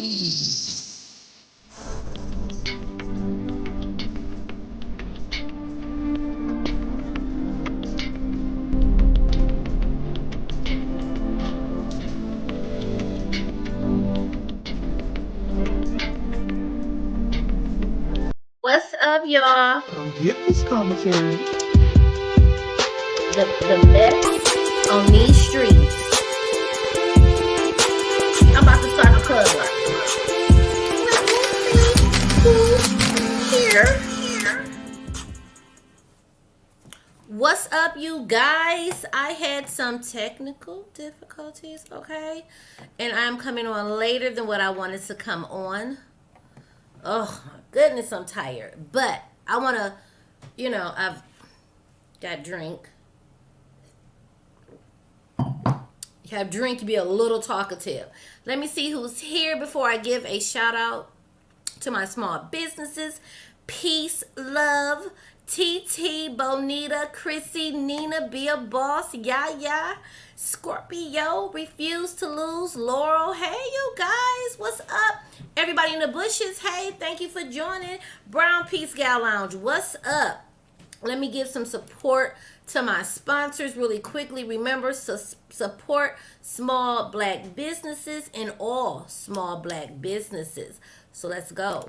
What's up, y'all? Get this commentary. The best on these streets. I'm about to start the club up. Here. What's up, you guys? I had some technical difficulties, okay? And I'm coming on later than what I wanted to come on. Oh, my goodness, I'm tired. But I want to, I've got drink. You have drink, you be a little talkative. Let me see who's here before I give a shout out to my small businesses. Peace, love, TT, Bonita, Chrissy, Nina, be a boss, Yaya, Scorpio, refuse to lose, Laurel. Hey, you guys, what's up? Everybody in the bushes, hey, thank you for joining. Brown Peace Gal Lounge, what's up? Let me give some support to my sponsors really quickly. Remember, support small black businesses and all small black businesses. So let's go.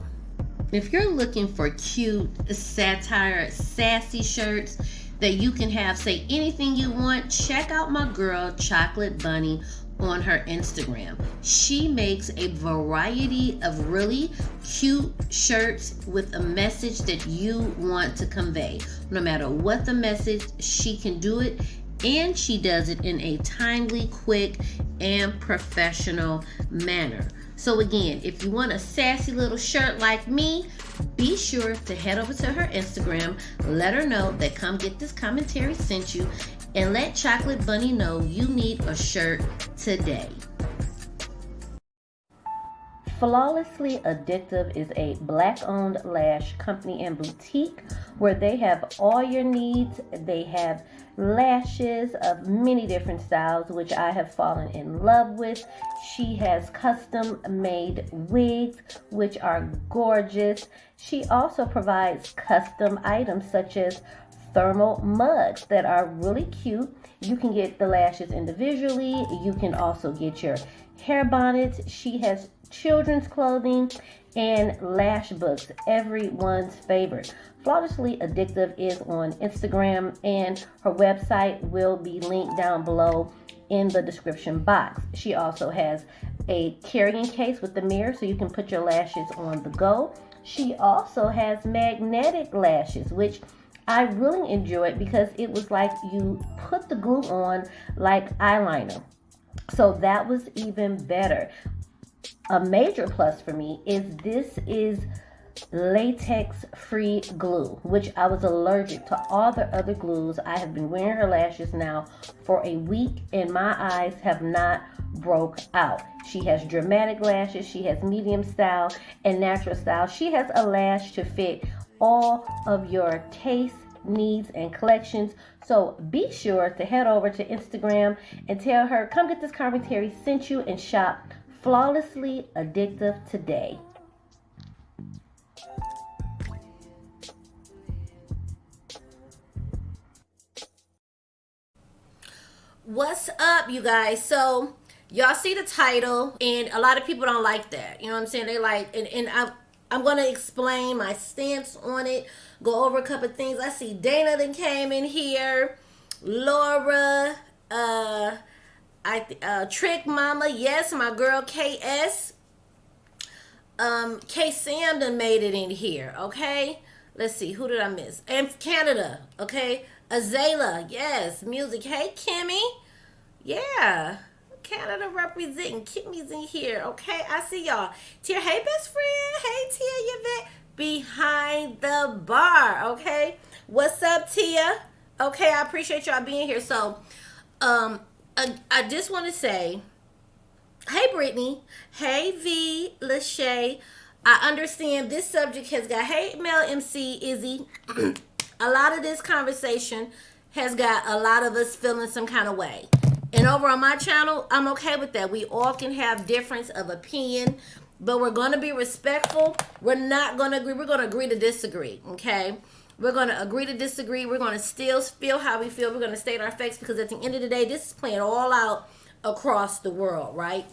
If you're looking for cute, satire, sassy shirts that you can have say anything you want, check out my girl, Chocolate Bunny, on her Instagram. She makes a variety of really cute shirts with a message that you want to convey. No matter what the message, she can do it, and she does it in a timely, quick, and professional manner. So again, if you want a sassy little shirt like me, be sure to head over to her Instagram, let her know that Come Get This Commentary sent you, and let Chocolate Bunny know you need a shirt today. Flawlessly Addictive is a black-owned lash company and boutique where they have all your needs. They have lashes of many different styles, which I have fallen in love with. She has custom-made wigs, which are gorgeous. She also provides custom items such as thermal mugs that are really cute. You can get the lashes individually. You can also get your hair bonnets. She has children's clothing and lash books, everyone's favorite. Flawlessly Addictive is on Instagram, and her website will be linked down below in the description box. She also has a carrying case with the mirror so you can put your lashes on the go. She also has magnetic lashes, which I really enjoyed because it was like you put the glue on like eyeliner. So that was even better. A major plus for me is this is latex-free glue, which I was allergic to all the other glues. I have been wearing her lashes now for a week and my eyes have not broke out. She has dramatic lashes, she has medium style and natural style. She has a lash to fit all of your tastes, needs, and collections. So be sure to head over to Instagram and tell her Come Get This Commentary sent you, and shop Flawlessly Addictive today. What's up, you guys? So y'all see the title, and a lot of people don't like that. You know what I'm saying? They like, and I'm going to explain my stance on it, go over a couple of things. I see Dana that came in here, Laura, Trick Mama, yes, my girl KS, K Sam done made it in here, okay? Let's see, who did I miss? And Canada, okay? Azela, yes, music. Hey, Kimmy, yeah. Canada representing. Kimmy's in here. Okay, I see y'all. Tia, hey, best friend. Hey, Tia Yvette. Behind the bar. Okay, what's up, Tia? Okay, I appreciate y'all being here. So, I just want to say, hey, Brittany. Hey, V. Lachey. I understand this subject has got, hey, Mel MC, Izzy. A lot of this conversation has got a lot of us feeling some kind of way. And over on my channel, I'm okay with that. We all can have difference of opinion. but we're going to be respectful. We're not going to agree. We're going to agree to disagree, okay? We're going to agree to disagree. We're going to still feel how we feel. We're going to state our facts, because at the end of the day, this is playing all out across the world, right?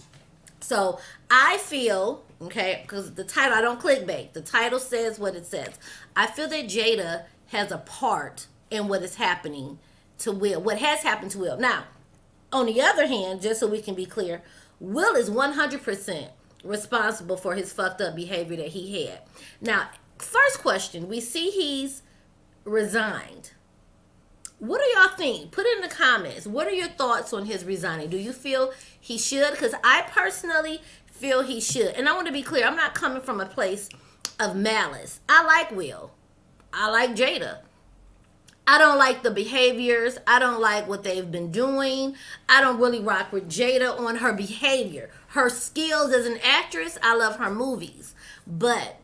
So I feel, okay, because the title, I don't clickbait. The title says what it says. I feel that Jada has a part in what is happening to Will, what has happened to Will. Now, on the other hand, just so we can be clear, Will is 100% responsible for his fucked up behavior that he had. Now, first question, we see he's resigned. What do y'all think? Put it in the comments. What are your thoughts on his resigning? Do you feel he should? Because I personally feel he should. And I want to be clear, I'm not coming from a place of malice. I like Will. I like Jada. I don't like the behaviors. I don't like what they've been doing. I don't really rock with Jada on her behavior. Her skills as an actress, I love her movies. But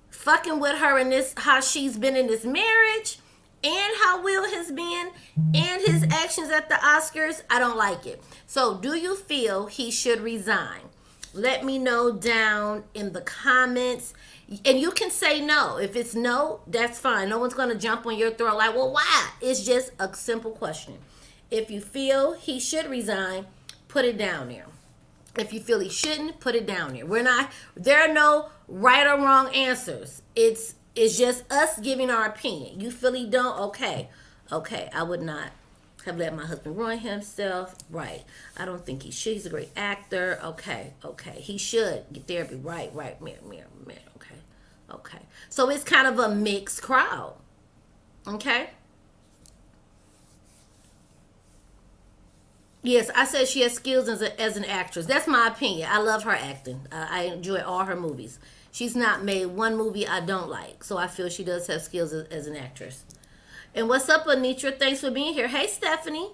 fucking with her in this, how she's been in this marriage, and how Will has been, and his actions at the Oscars, I don't like it. So do you feel he should resign? Let me know down in the comments. And you can say no. If it's no, that's fine. No one's going to jump on your throat like, well, why? It's just a simple question. If you feel he should resign, put it down there. If you feel he shouldn't, put it down there. There are no right or wrong answers. It's just us giving our opinion. You feel he don't? Okay, I would not have let my husband ruin himself. Right. I don't think he should. He's a great actor. Okay. He should get therapy. Right. Mirror. Okay. So it's kind of a mixed crowd. Okay. Yes, I said she has skills as an actress. That's my opinion. I love her acting. I enjoy all her movies. She's not made one movie I don't like. So I feel she does have skills as an actress. And what's up, Anitra? Thanks for being here. Hey, Stephanie.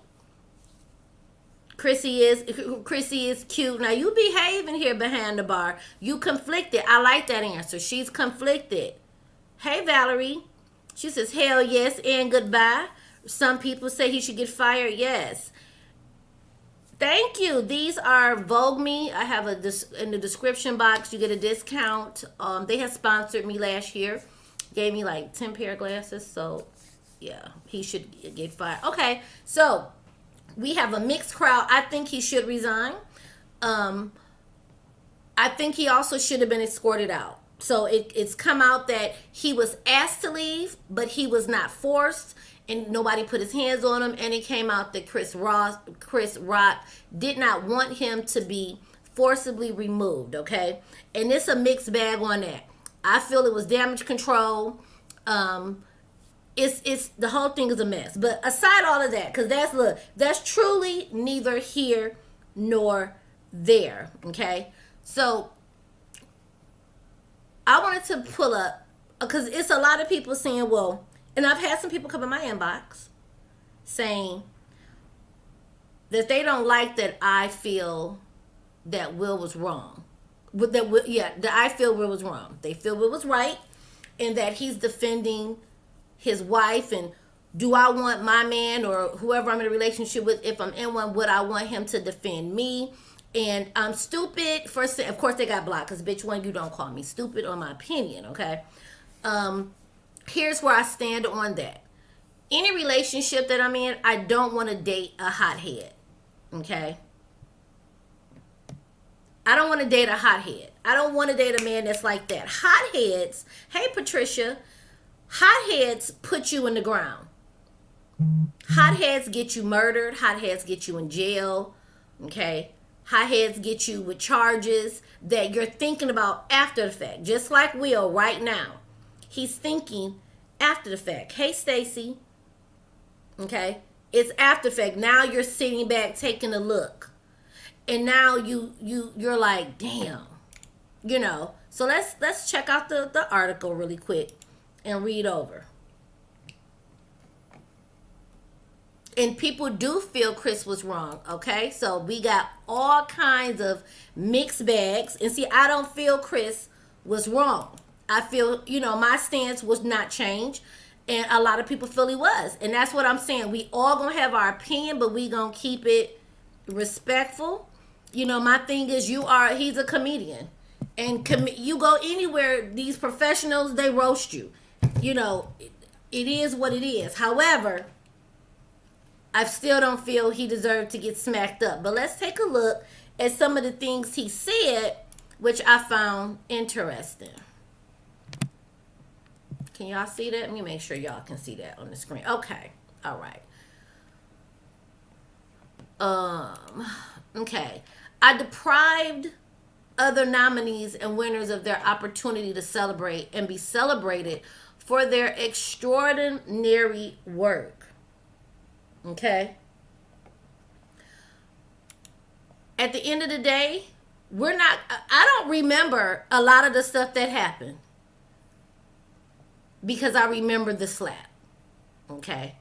Chrissy is cute. Now, you behaving here behind the bar. You conflicted. I like that answer. She's conflicted. Hey, Valerie. She says, hell yes and goodbye. Some people say he should get fired. Yes. Thank you. These are Vogue Me. I have in the description box. You get a discount. They had sponsored me last year. Gave me like 10 pair of glasses. So, yeah, he should get fired. Okay, so we have a mixed crowd. I think he should resign. I think he also should have been escorted out. So it's come out that he was asked to leave, but he was not forced, and nobody put his hands on him. And it came out that Chris Rock did not want him to be forcibly removed. Okay, and it's a mixed bag on that. I feel it was damage control. It's the whole thing is a mess. But aside all of that, because that's truly neither here nor there. Okay, so I wanted to pull up, because it's a lot of people saying, well, and I've had some people come in my inbox saying that they don't like that I feel that Will was wrong. That I feel Will was wrong. They feel Will was right, and that he's defending his wife. And do I want my man or whoever I'm in a relationship with, if I'm in one, would I want him to defend me? And I'm stupid for saying, of course they got blocked, because bitch, one, you don't call me stupid on my opinion, okay? Here's where I stand on that. Any relationship that I'm in, I don't want to date a hothead, okay? I don't want to date a hothead. I don't want to date a man that's like that. Hotheads, hey Patricia, hotheads put you in the ground. Hotheads get you murdered. Hotheads get you in jail, okay? Hotheads get you with charges that you're thinking about after the fact. Just like Will right now. He's thinking after the fact. Hey, Stacy. Okay? It's after the fact. Now you're sitting back taking a look. And now you're like, damn. You know. So let's check out the article really quick and read over. And people do feel Chris was wrong, okay? So we got all kinds of mixed bags. And see, I don't feel Chris was wrong. I feel, my stance was not changed. And a lot of people feel he was. And that's what I'm saying. We all going to have our opinion, but we going to keep it respectful. My thing is he's a comedian. And you go anywhere, these professionals, they roast you. You know, it is what it is. However, I still don't feel he deserved to get smacked up. But let's take a look at some of the things he said, which I found interesting. Can y'all see that? Let me make sure y'all can see that on the screen. Okay. All right. Okay. I deprived other nominees and winners of their opportunity to celebrate and be celebrated for their extraordinary work. Okay? At the end of the day, I don't remember a lot of the stuff that happened because I remember the slap. Okay?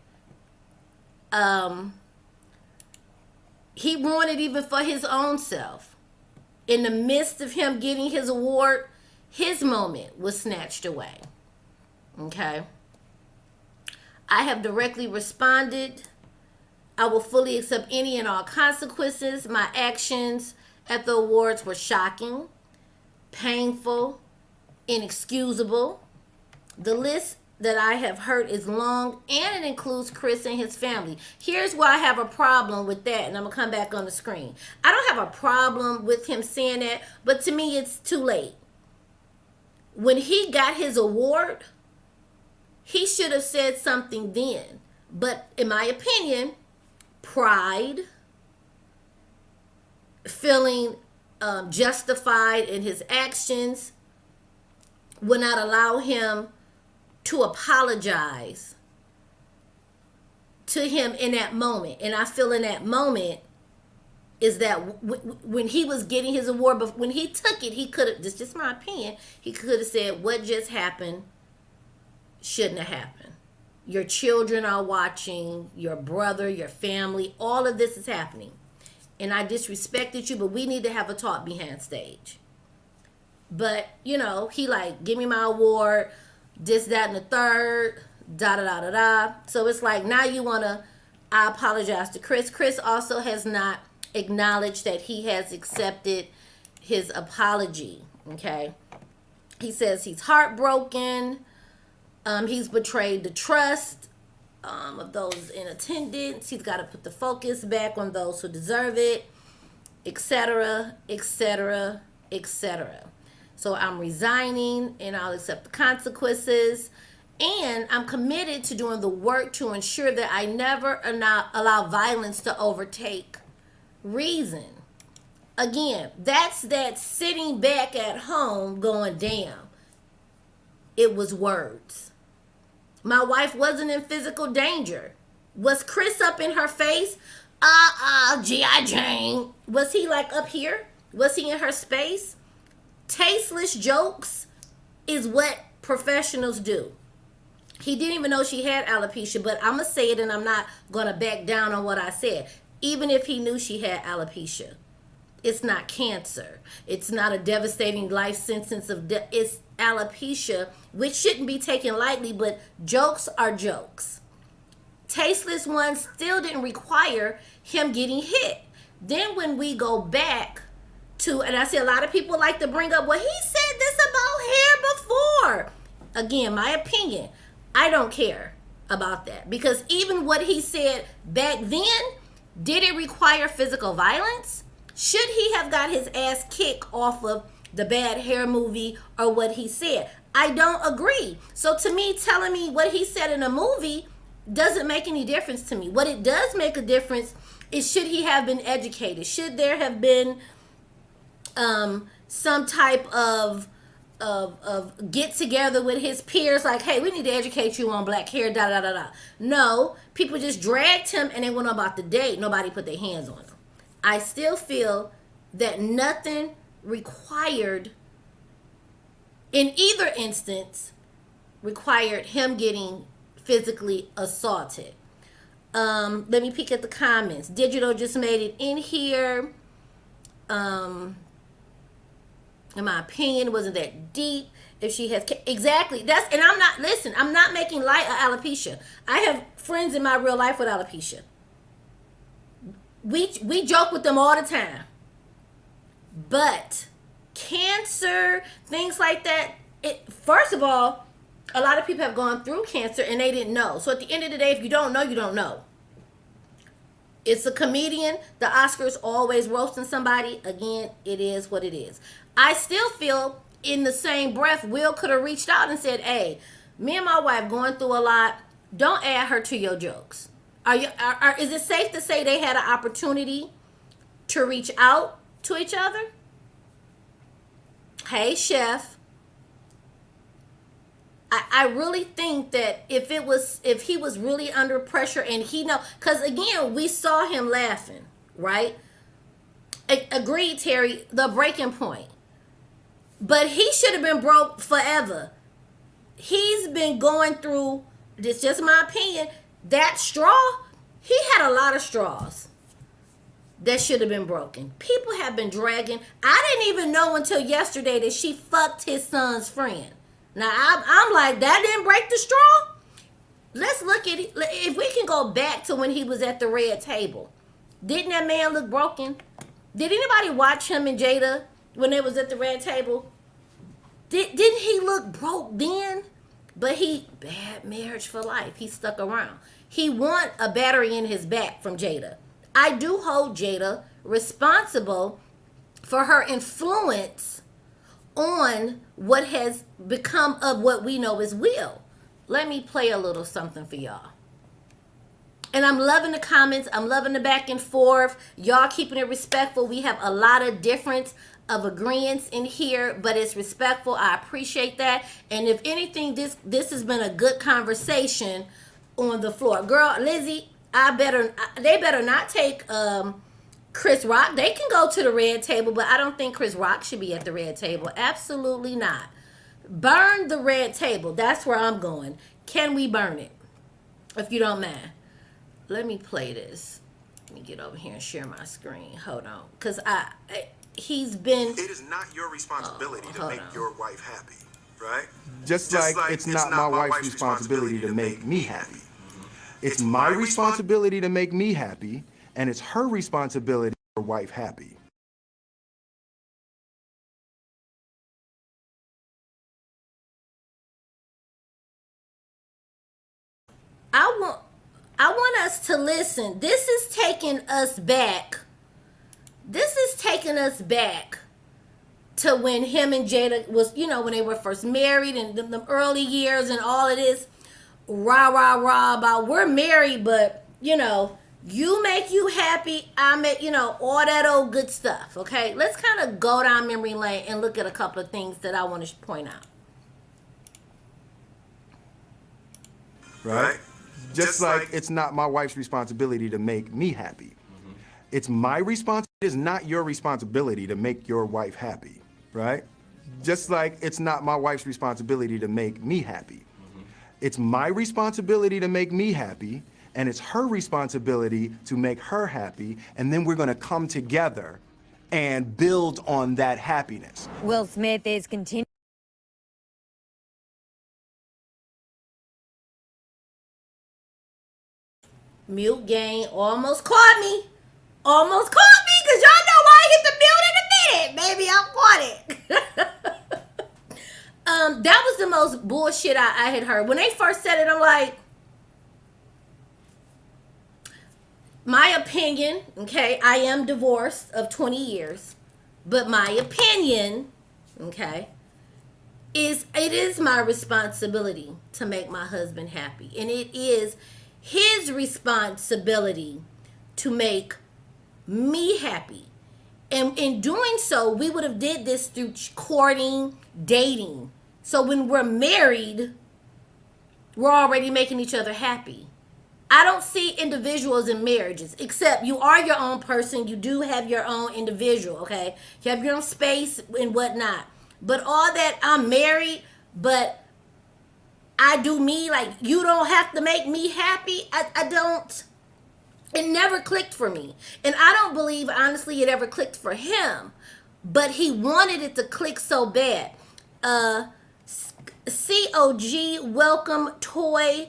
He ruined it even for his own self. In the midst of him getting his award, his moment was snatched away. Okay? I have directly responded. I will fully accept any and all consequences. My actions at the awards were shocking, painful, inexcusable. The list that I have heard is long, and it includes Chris and his family. Here's why I have a problem with that, and I'm going to come back on the screen. I don't have a problem with him saying that, but to me, it's too late. When he got his award, he should have said something then. But in my opinion, pride, feeling justified in his actions, would not allow him to apologize to him in that moment. And I feel in that moment is that when he was getting his award, but when he took it, he could have, this is just my opinion, he could have said, what just happened shouldn't have happened. Your children are watching, your brother, your family, all of this is happening. And I disrespected you, but we need to have a talk behind stage. But, you know, he like, give me my award, this, that, and the third, da, da, da, da, da. So it's like, now you want to, I apologize to Chris. Chris also has not acknowledged that he has accepted his apology, okay? He says he's heartbroken. He's betrayed the trust of those in attendance. He's got to put the focus back on those who deserve it, etc., etc., etc. So I'm resigning and I'll accept the consequences. And I'm committed to doing the work to ensure that I never allow violence to overtake reason. Again, that's that sitting back at home going, damn, it was words. My wife wasn't in physical danger. Was Chris up in her face? G.I. Jane. Was he like up here? Was he in her space? Tasteless jokes is what professionals do. He didn't even know she had alopecia, but I'm going to say it and I'm not going to back down on what I said. Even if he knew she had alopecia, it's not cancer. It's not a devastating life sentence of death. It's alopecia, which shouldn't be taken lightly, but jokes are jokes. Tasteless ones still didn't require him getting hit. Then when we go back to, and I see a lot of people like to bring up, well, he said this about hair before. Again, my opinion, I don't care about that. Because even what he said back then, did it require physical violence? Should he have got his ass kicked off of the Bad Hair movie or what he said? I don't agree. So to me, telling me what he said in a movie doesn't make any difference to me. What it does make a difference is, should he have been educated? Should there have been some type of get together with his peers, like, hey, we need to educate you on black hair, da da da da. No, people just dragged him and they went about the date. Nobody put their hands on him. I still feel that nothing required, in either instance, required him getting physically assaulted. Let me peek at the comments. Digital just made it in here. In my opinion, wasn't that deep. If she has, exactly, that's, and I'm not, listen, I'm not making light of alopecia. I have friends in my real life with alopecia. We joke with them all the time. But cancer, things like that. First of all, a lot of people have gone through cancer and they didn't know. So at the end of the day, if you don't know, you don't know. It's a comedian. The Oscars always roasting somebody. Again, it is what it is. I still feel in the same breath, Will could have reached out and said, hey, me and my wife going through a lot. Don't add her to your jokes. Is it safe to say they had an opportunity to reach out to each other? Hey, chef. I really think that if he was really under pressure and he know, because again, we saw him laughing, right? Agreed, Terry, the breaking point. But he should have been broke forever. He's been going through, this is just my opinion, that straw, he had a lot of straws that should have been broken. People have been dragging. I didn't even know until yesterday that she fucked his son's friend. Now, I'm like, that didn't break the straw? Let's look at it. If we can go back to when he was at the red table. Didn't that man look broken? Did anybody watch him and Jada when they was at the red table? Didn't he look broke then? But bad marriage for life. He stuck around. He want a battery in his back from Jada. I do hold Jada responsible for her influence on what has become of what we know as Will. Let me play a little something for y'all. And I'm loving the comments. I'm loving the back and forth. Y'all keeping it respectful. We have a lot of difference of agreements in here, but it's respectful. I appreciate that. And if anything, this has been a good conversation on the floor. Girl, Lizzie, they better not take Chris Rock. They can go to the red table, but I don't think Chris Rock should be at the red table. Absolutely not. Burn the red table. That's where I'm going. Can we burn it? If you don't mind. Let me play this. Let me get over here and share my screen. Hold on. Because he's been... It is not your responsibility to make your wife happy, right? Just like it's not my wife's responsibility to make me happy. It's my responsibility to make me happy, and it's her responsibility to make her wife happy. I want us to listen. This is taking us back. This is taking us back to when him and Jada was, when they were first married and the early years and all of this rah, about we're married, but, you make you happy, I make, all that old good stuff, okay? Let's kind of go down memory lane and look at a couple of things that I want to point out. Right? Just like it's not my wife's responsibility to make me happy. It's my responsibility. It is not your responsibility to make your wife happy, right? Just like it's not my wife's responsibility to make me happy. It's my responsibility to make me happy, and it's her responsibility to make her happy, and then we're gonna come together and build on that happiness. Will Smith is continuing. Mute gang almost caught me. Almost caught me, because y'all know why I hit the mute in a minute. Baby, I caught it. That was the most bullshit I had heard. When they first said it, I'm like, my opinion, okay, I am divorced of 20 years, but my opinion, okay, it is my responsibility to make my husband happy. And it is his responsibility to make me happy. And in doing so, we would have did this through courting, dating. So when we're married, we're already making each other happy. I don't see individuals in marriages, except you are your own person. You do have your own individual, okay? You have your own space and whatnot. But all that, I'm married, but I do me, like, you don't have to make me happy. I don't. It never clicked for me. And I don't believe, honestly, it ever clicked for him. But he wanted it to click so bad. COG, welcome, Toy,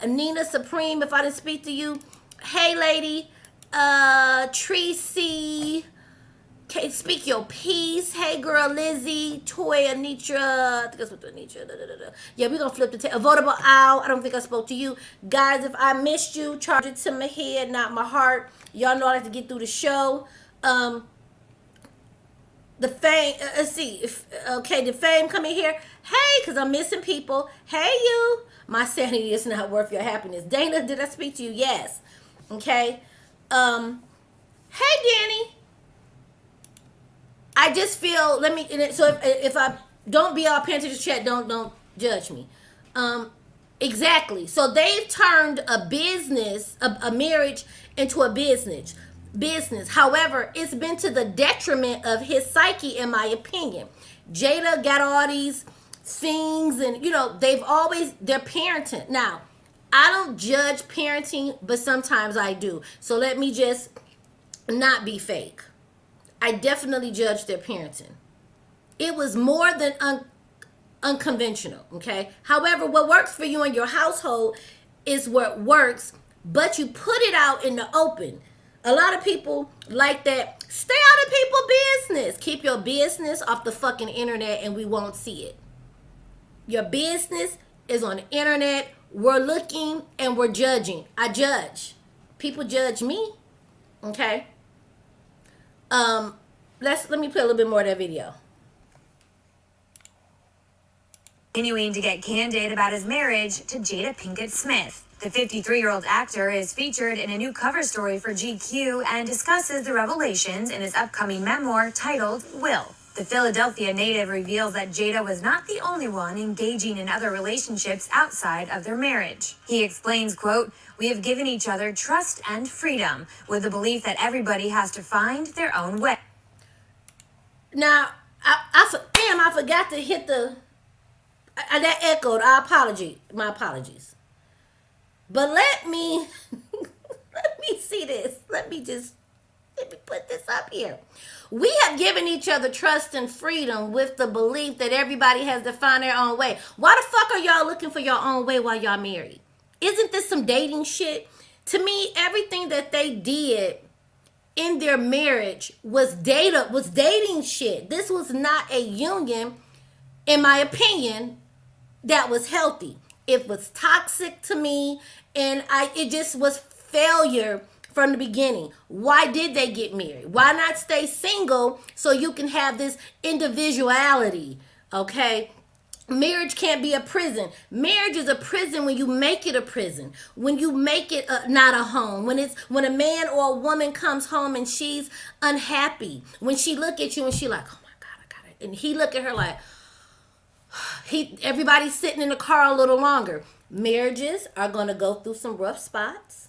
Nina Supreme, if I didn't speak to you. Hey, lady. Tracy. Speak your piece. Hey, girl, Lizzie, Toy, Anitra. I think I spoke to Anitra. Yeah, we're going to flip the table. Votable Owl. I don't think I spoke to you. Guys, if I missed you, charge it to my head, not my heart. Y'all know I like to get through the show. The fame, let's see. The fame coming here. Hey, because I'm missing people. Hey, you. My sanity is not worth your happiness. Dana, did I speak to you? Yes. Okay. Hey, Danny. I just feel, so if I don't be all paying attention to chat, don't judge me. Exactly. So they've turned a business, a marriage into a business. However, it's been to the detriment of his psyche, in my opinion. Jada got all these things, and they're parenting. Now, I don't judge parenting, but sometimes I do. So let me just not be fake. I definitely judge their parenting. It was more than unconventional, okay? However, what works for you in your household is what works, but you put it out in the open. A lot of people like that. Stay out of people's business. Keep your business off the fucking internet and we won't see it. Your business is on the internet. We're looking and we're judging. I judge. People judge me, okay? Let me play a little bit more of that video. Continuing to get candid about his marriage to Jada Pinkett Smith. The 53-year-old actor is featured in a new cover story for GQ and discusses the revelations in his upcoming memoir titled Will. The Philadelphia native reveals that Jada was not the only one engaging in other relationships outside of their marriage. He explains, quote, "We have given each other trust and freedom with the belief that everybody has to find their own way." Now, I forgot to hit the... that echoed. My apologies. But let me see this. Let me put this up here. We have given each other trust and freedom with the belief that everybody has to find their own way. Why the fuck are y'all looking for your own way while y'all married? Isn't this some dating shit? To me, everything that they did in their marriage was dating shit. This was not a union, in my opinion, that was healthy. It was toxic to me, and it just was failure from the beginning. Why did they get married? Why not stay single so you can have this individuality, okay? Marriage can't be a prison. Marriage is a prison when you make it a prison. When you make it not a home. When a man or a woman comes home and she's unhappy. When she look at you and she like, oh my God, I got it. And he look at her like, everybody's sitting in the car a little longer. Marriages are gonna go through some rough spots.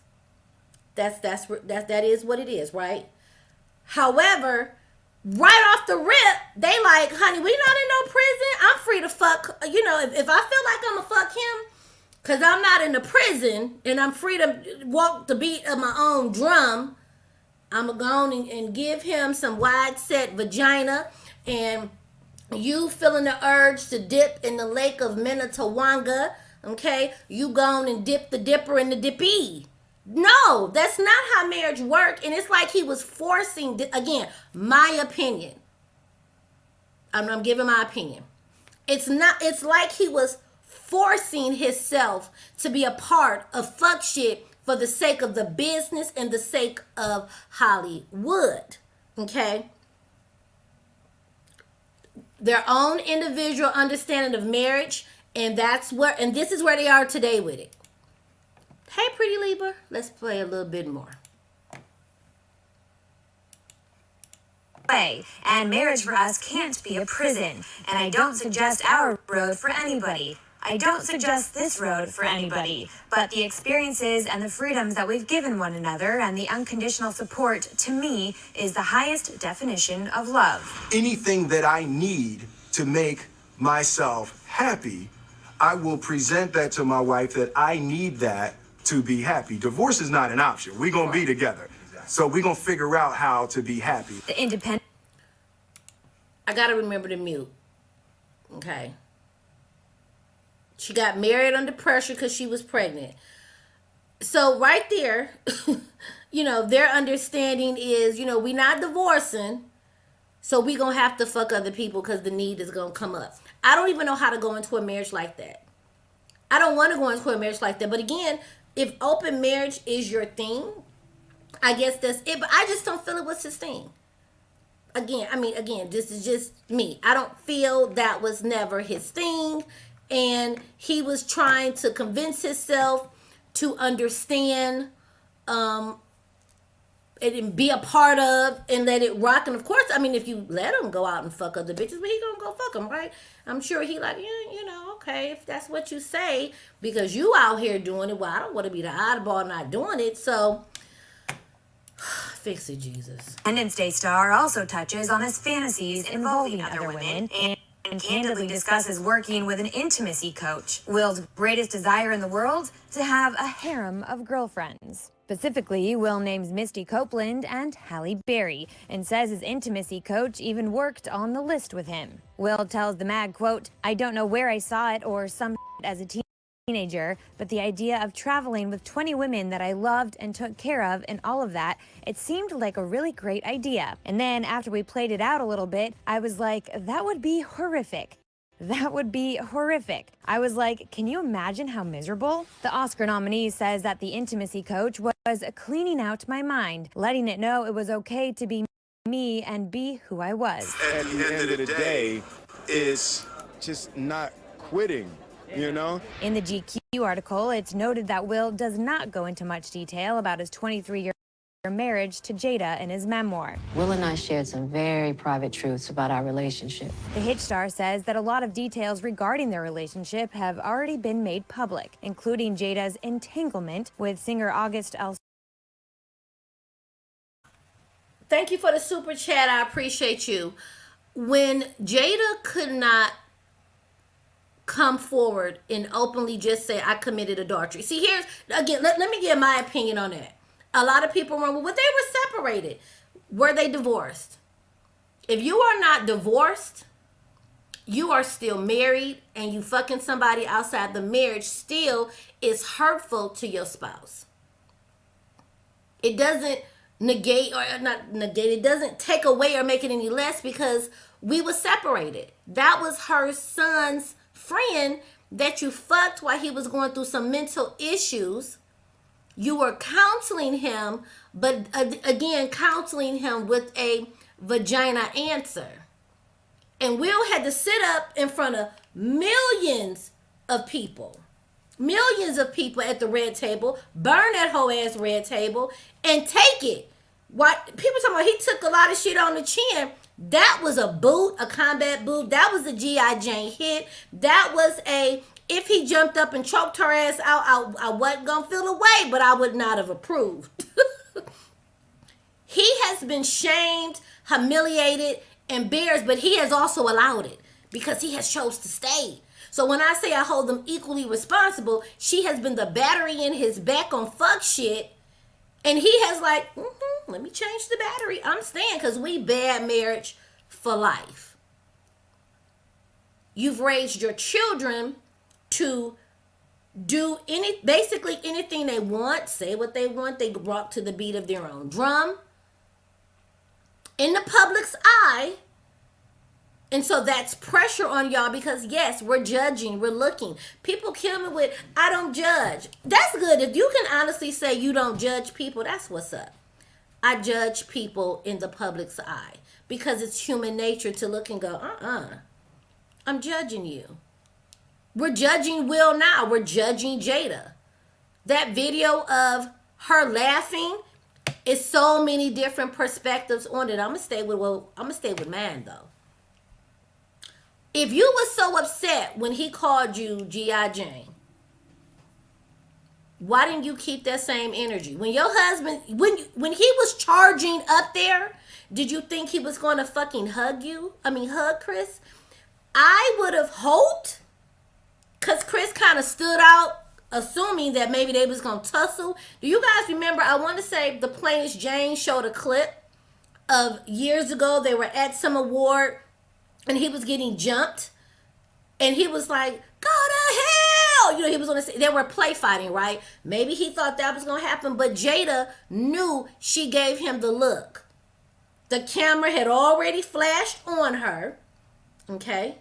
That is what it is, right? However, right off the rip, they like, honey, we not in no prison. I'm free to fuck. If I feel like I'm gonna fuck him, cause I'm not in the prison and I'm free to walk the beat of my own drum, I'm gonna go on and give him some wide set vagina, and you feeling the urge to dip in the lake of Minnetonka, okay? You go on and dip the dipper in the dippy. No, that's not how marriage worked. And it's like he was forcing, again, my opinion. I'm giving my opinion. It's like he was forcing himself to be a part of fuck shit for the sake of the business and the sake of Hollywood, okay? Their own individual understanding of marriage, and this is where they are today with it. Hey, pretty Libra, let's play a little bit more. And marriage for us can't be a prison. And I don't suggest our road for anybody. I don't suggest this road for anybody. But the experiences and the freedoms that we've given one another and the unconditional support, to me, is the highest definition of love. Anything that I need to make myself happy, I will present that to my wife, that I need that to be happy. Divorce is not an option. We're going to be together. So we're going to figure out how to be happy. The independent... I got to remember to mute. Okay. She got married under pressure because she was pregnant. So right there, their understanding is, we're not divorcing. So we gonna have to fuck other people because the need is gonna come up. I don't even know how to go into a marriage like that. I don't want to go into a marriage like that. But again, if open marriage is your thing, I guess that's it. But I just don't feel it was his thing. Again, this is just me. I don't feel that was never his thing. And he was trying to convince himself to understand and be a part of and let it rock. And of course, if you let him go out and fuck other bitches, but he gonna go fuck them, right? I'm sure he like, okay, if that's what you say, because you out here doing it. Well, I don't want to be the oddball not doing it, so fix it, Jesus. Independence Day star also touches on his fantasies involving other women and candidly discusses working with an intimacy coach. Will's greatest desire in the world? To have a harem of girlfriends. Specifically, Will names Misty Copeland and Halle Berry and says his intimacy coach even worked on the list with him. Will tells the mag, quote, "I don't know where I saw it or some as a teenager, but the idea of traveling with 20 women that I loved and took care of and all of that, it seemed like a really great idea. And then after we played it out a little bit, I was like, that would be horrific. That would be horrific. I was like, can you imagine how miserable?" The Oscar nominee says that the intimacy coach was cleaning out my mind, letting it know it was okay to be me and be who I was. At the end of the day, is just not quitting, you know? In the GQ article, it's noted that Will does not go into much detail about his 23-year marriage to Jada in his memoir. Will and I shared some very private truths about our relationship. The hit star says that a lot of details regarding their relationship have already been made public, including Jada's entanglement with singer August L. Thank you for the super chat. I appreciate you. When Jada could not come forward and openly just say, I committed adultery. See, here's, again, let me give my opinion on that. A lot of people run, well, they were separated. Were they divorced? If you are not divorced, you are still married, and you fucking somebody outside the marriage still is hurtful to your spouse. It doesn't negate, or not negate, it doesn't take away or make it any less, because we were separated. That was her son's friend that you fucked while he was going through some mental issues. You were counseling him, but again, counseling him with a vagina answer. And Will had to sit up in front of millions of people at the red table, burn that whole ass red table, and take it. What people talking about, he took a lot of shit on the chin. That was a boot, a combat boot. That was a G.I. Jane hit. That was if he jumped up and choked her ass out, I wasn't going to feel away, but I would not have approved. He has been shamed, humiliated, embarrassed, but he has also allowed it because he has chose to stay. So when I say I hold them equally responsible, she has been the battery in his back on fuck shit, and he has like, let me change the battery. I'm staying because we bad marriage for life. You've raised your children to do basically anything they want, say what they want. They rock to the beat of their own drum in the public's eye. And so that's pressure on y'all because, yes, we're judging, we're looking. People kill me with, I don't judge. That's good. If you can honestly say you don't judge people, that's what's up. I judge people in the public's eye because it's human nature to look and go, I'm judging you. We're judging Will now. We're judging Jada. That video of her laughing is so many different perspectives on it. I'm gonna stay with mine though. If you were so upset when he called you G.I. Jane, why didn't you keep that same energy? When your husband, when he was charging up there, did you think he was going to fucking hug Chris? I would have hoped, because Chris kind of stood out, assuming that maybe they was going to tussle. Do you guys remember, I want to say the Plainest Jane showed a clip of years ago. They were at some award, and he was getting jumped, and he was like, go to hell! He was on the, they were play fighting, right? Maybe he thought that was going to happen, but Jada knew she gave him the look. The camera had already flashed on her. Okay?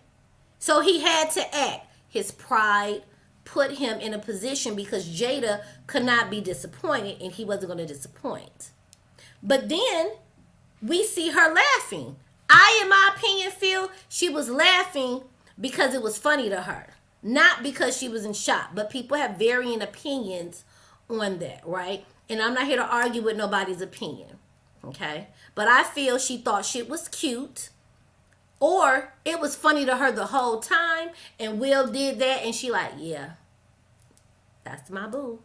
So he had to act. His pride put him in a position because Jada could not be disappointed and he wasn't going to disappoint. But then we see her laughing. I, in my opinion, feel she was laughing because it was funny to her, not because she was in shock. But people have varying opinions on that, right? And I'm not here to argue with nobody's opinion, okay? But I feel she thought shit was cute, or it was funny to her the whole time, and Will did that, and she like, yeah, that's my boo.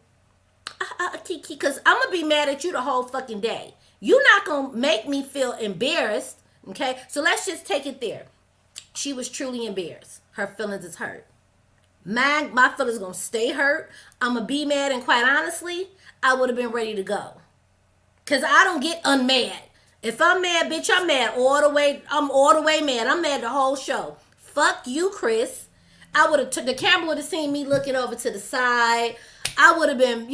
Kiki, because I'm going to be mad at you the whole fucking day. You're not going to make me feel embarrassed, okay? So let's just take it there. She was truly embarrassed. Her feelings is hurt. My feelings going to stay hurt. I'm going to be mad, and quite honestly, I would have been ready to go. Because I don't get unmad. If I'm mad, bitch, I'm mad all the way. I'm all the way mad. I'm mad the whole show. Fuck you, Chris. I would have, the camera would have seen me looking over to the side. I would have been,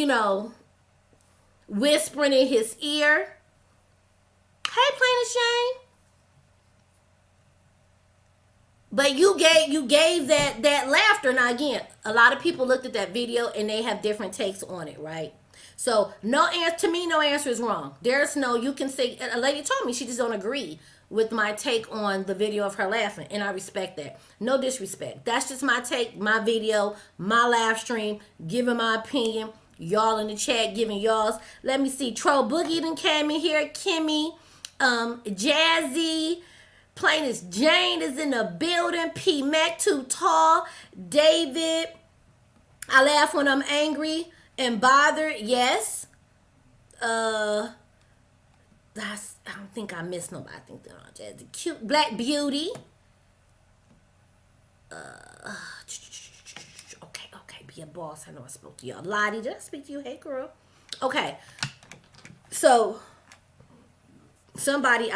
whispering in his ear. Hey, Plain and Shane. But you gave that laughter. Now again, a lot of people looked at that video and they have different takes on it, right? So no answer to me, no answer is wrong. There's no, you can say, a lady told me she just don't agree with my take on the video of her laughing, and I respect that. No disrespect. That's just my take, my video, my live stream, giving my opinion. Y'all in the chat giving y'all's. Let me see. Troll Boogie done came in here. Kimmy, Jazzy, Plainest Jane is in the building. P Mac Too Tall, David. I laugh when I'm angry and bothered. Yes. I don't think I missed nobody. I think they're all Jazzy. Cute Black Beauty. Okay, be a boss. I know I spoke to y'all. Lottie, did I speak to you? Hey, girl. Okay. So, somebody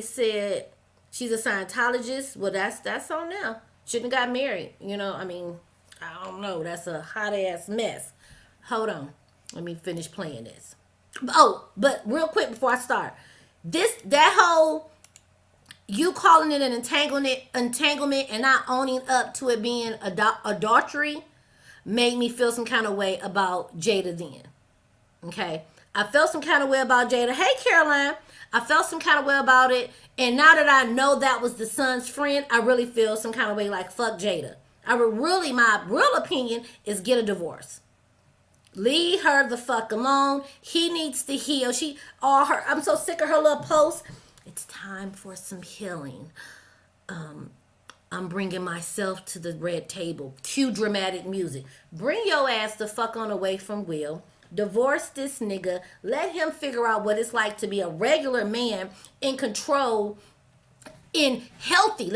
said she's a Scientologist. Well, that's on now. Shouldn't have got married. I don't know. That's a hot ass mess. Hold on. Let me finish playing this. Oh, but real quick before I start. That whole you calling it an entanglement and not owning up to it being adultery made me feel some kind of way about Jada then. Okay? I felt some kind of way about Jada. Hey, Caroline. I felt some kind of way about it. And now that I know that was the son's friend, I really feel some kind of way like, fuck Jada. My real opinion is get a divorce. Leave her the fuck alone. He needs to heal. I'm so sick of her little posts. It's time for some healing. I'm bringing myself to the red table. Cue dramatic music. Bring your ass the fuck on away from Will. Divorce this nigga. Let him figure out what it's like to be a regular man in control, in healthy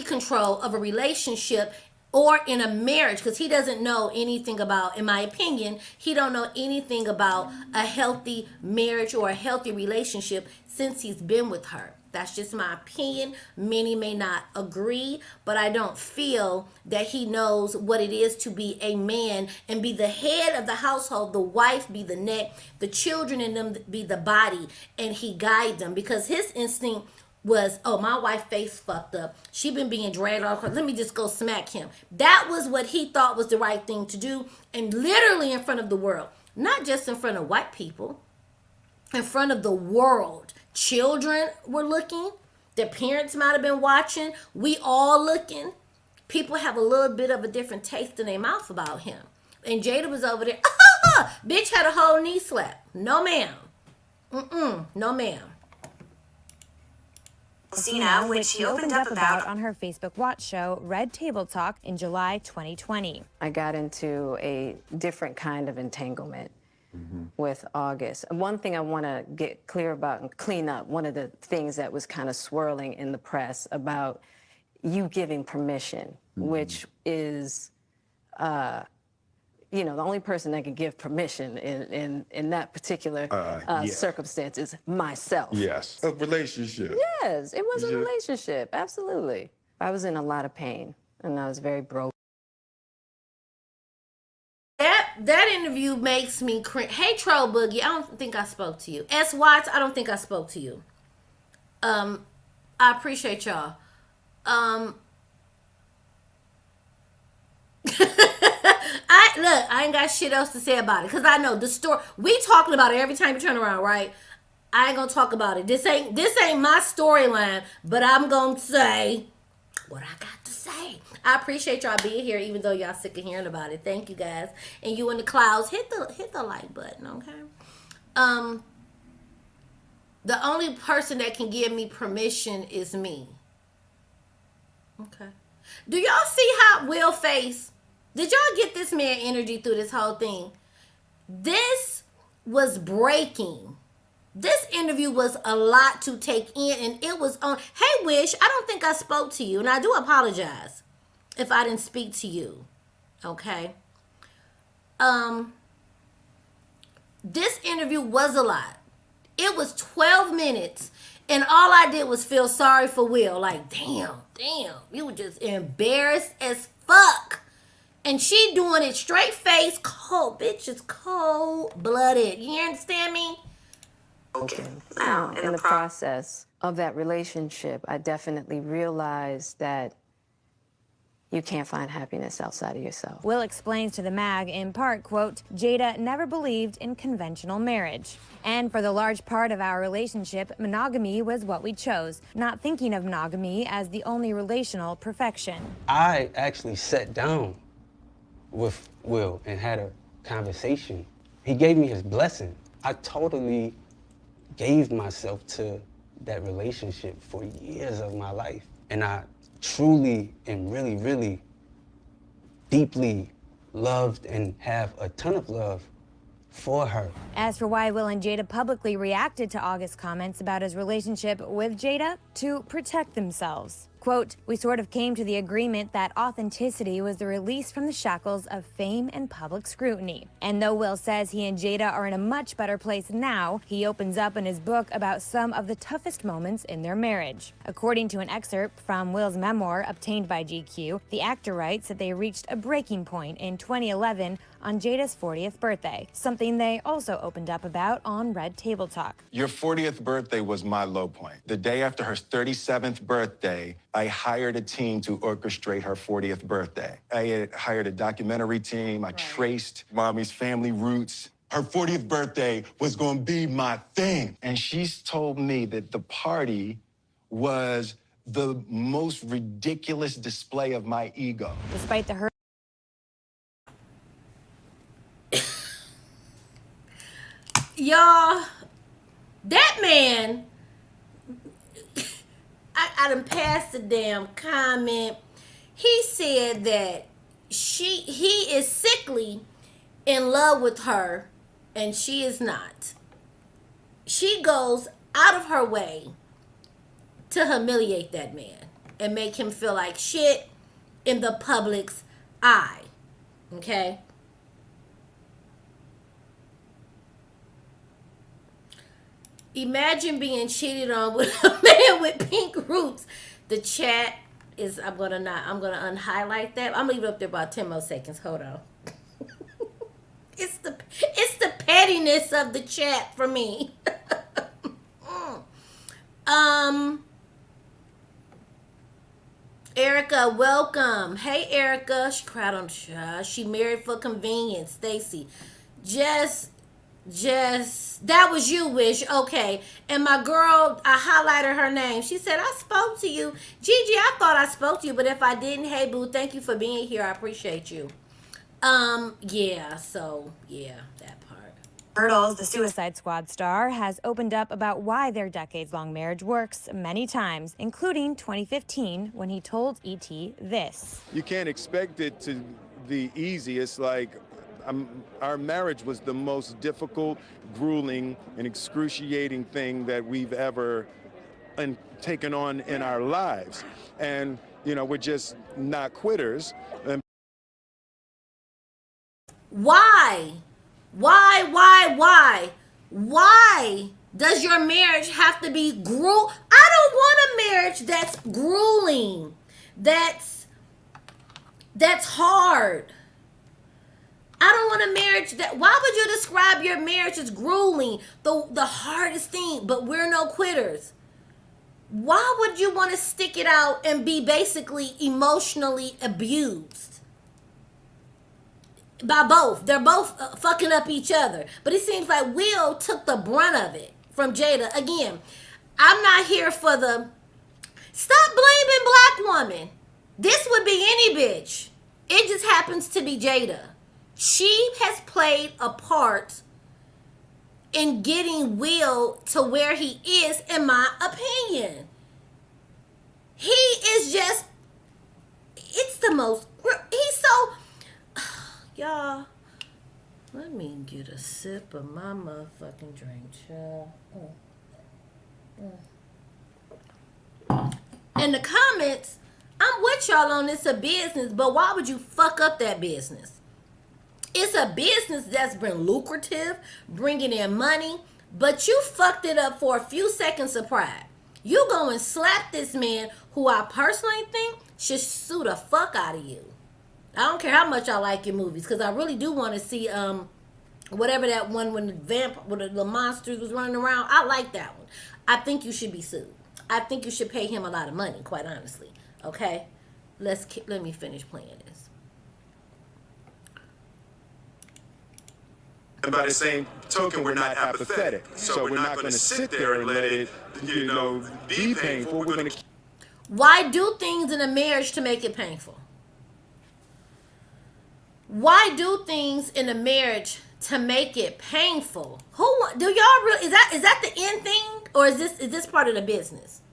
control of a relationship or in a marriage, because he doesn't know anything about, in my opinion, he don't know anything about a healthy marriage or a healthy relationship since he's been with her. That's just my opinion. Many may not agree, but I don't feel that he knows what it is to be a man and be the head of the household, the wife be the neck, the children in them be the body, and he guides them, because his instinct was, oh, my wife face fucked up. She been being dragged off. Let me just go smack him. That was what he thought was the right thing to do, and literally in front of the world. Not just in front of white people. In front of the world. Children were looking. Their parents might have been watching. We all looking. People have a little bit of a different taste in their mouth about him. And Jada was over there. Bitch had a whole knee slap. No, ma'am. No, ma'am. Cena, which she opened up about on her Facebook Watch show, Red Table Talk, in July 2020. I got into a different kind of entanglement with August. One thing I want to get clear about and clean up, one of the things that was kind of swirling in the press about you giving permission, which is, the only person that can give permission in that particular circumstance is myself. Yes. A relationship. Yes, it was a relationship, absolutely. I was in a lot of pain, and I was very broke. That interview makes me cringe. Hey, Troll Boogie, I don't think I spoke to you. S. Watts, I don't think I spoke to you. I appreciate y'all. I ain't got shit else to say about it because I know the story. We talking about it every time you turn around, right? I ain't gonna talk about it. This ain't my storyline, but I'm gonna say what I got to say. I appreciate y'all being here, even though y'all sick of hearing about it. Thank you guys. And you in the clouds, hit the like button, okay? The only person that can give me permission is me. Okay. Do y'all see how Will face? Did y'all get this man energy through this whole thing? This was breaking. This interview was a lot to take in, and it was on. Hey, Wish, I don't think I spoke to you, and I do apologize if I didn't speak to you. Okay. This interview was a lot. It was 12 minutes, and all I did was feel sorry for Will. Like, damn, you were just embarrassed as fuck. And she doing it straight face, cold, bitch is cold-blooded. You understand me? Okay. Now, in the process of that relationship, I definitely realized that you can't find happiness outside of yourself. Will explains to the mag, in part, quote, Jada never believed in conventional marriage. And for the large part of our relationship, monogamy was what we chose, not thinking of monogamy as the only relational perfection. I actually sat down with Will and had a conversation. He gave me his blessing. I totally gave myself to that relationship for years of my life. And I truly and really, really deeply loved and have a ton of love for her. As for why Will and Jada publicly reacted to August's comments about his relationship with Jada, to protect themselves. Quote, we sort of came to the agreement that authenticity was the release from the shackles of fame and public scrutiny. And though Will says he and Jada are in a much better place now, he opens up in his book about some of the toughest moments in their marriage. According to an excerpt from Will's memoir obtained by GQ, the actor writes that they reached a breaking point in 2011 on Jada's 40th birthday, something they also opened up about on Red Table Talk. Your 40th birthday was my low point. The day after her 37th birthday, I hired a team to orchestrate her 40th birthday. I had hired a documentary team. I traced mommy's family roots. Her 40th birthday was going to be my thing. And she's told me that the party was the most ridiculous display of my ego. Despite the hurt. Y'all, that man, I done passed the damn comment. He said that he is sickly in love with her, and she is not. She goes out of her way to humiliate that man and make him feel like shit in the public's eye. Okay? Imagine being cheated on with a man with pink roots. The chat is, I'm gonna unhighlight that. I'm gonna leave it up there about 10 more seconds. Hold on. It's the pettiness of the chat for me. Erica, welcome. Hey, Erica. She cried on the show. She married for convenience. Stacy. That was you, Wish. Okay. And my girl, I highlighted her name. She said, I spoke to you. Gigi, I thought I spoke to you, but if I didn't, hey, boo, thank you for being here. I appreciate you. Yeah, that part. Hurdles, the Suicide Squad star, has opened up about why their decades-long marriage works many times, including 2015 when he told E.T. this. You can't expect it to be easy. It's like our marriage was the most difficult, grueling, and excruciating thing that we've ever taken on in our lives. And, you know, we're just not quitters. And Why does your marriage have to be I don't want a marriage that's grueling. That's hard. I don't want want a marriage that, why would you describe your marriage as grueling, the hardest thing, but we're no quitters? Why would you want to stick it out and be basically emotionally abused by both? They're both fucking up each other. But it seems like Will took the brunt of it from Jada. Again, I'm not here for the stop blaming black woman. This would be any bitch. It just happens to be Jada. She has played a part in getting Will to where he is, in my opinion. He is just, it's the most, he's so, y'all, let me get a sip of my motherfucking drink, child. In the comments, I'm with y'all on it's a business, but why would you fuck up that business? It's a business that's been lucrative, bringing in money, but you fucked it up for a few seconds of pride. You go and slap this man who I personally think should sue the fuck out of you. I don't care how much I like your movies, because I really do want to see whatever that one when the monsters was running around. I like that one. I think you should be sued. I think you should pay him a lot of money, quite honestly. Okay? Let me finish playing this. And by the same token, we're not apathetic. So we're not going to sit there and let it, be painful. We're going to. Why do things in a marriage to make it painful? Why do things in a marriage to make it painful? Who do y'all really? Is that the end thing, or is this part of the business?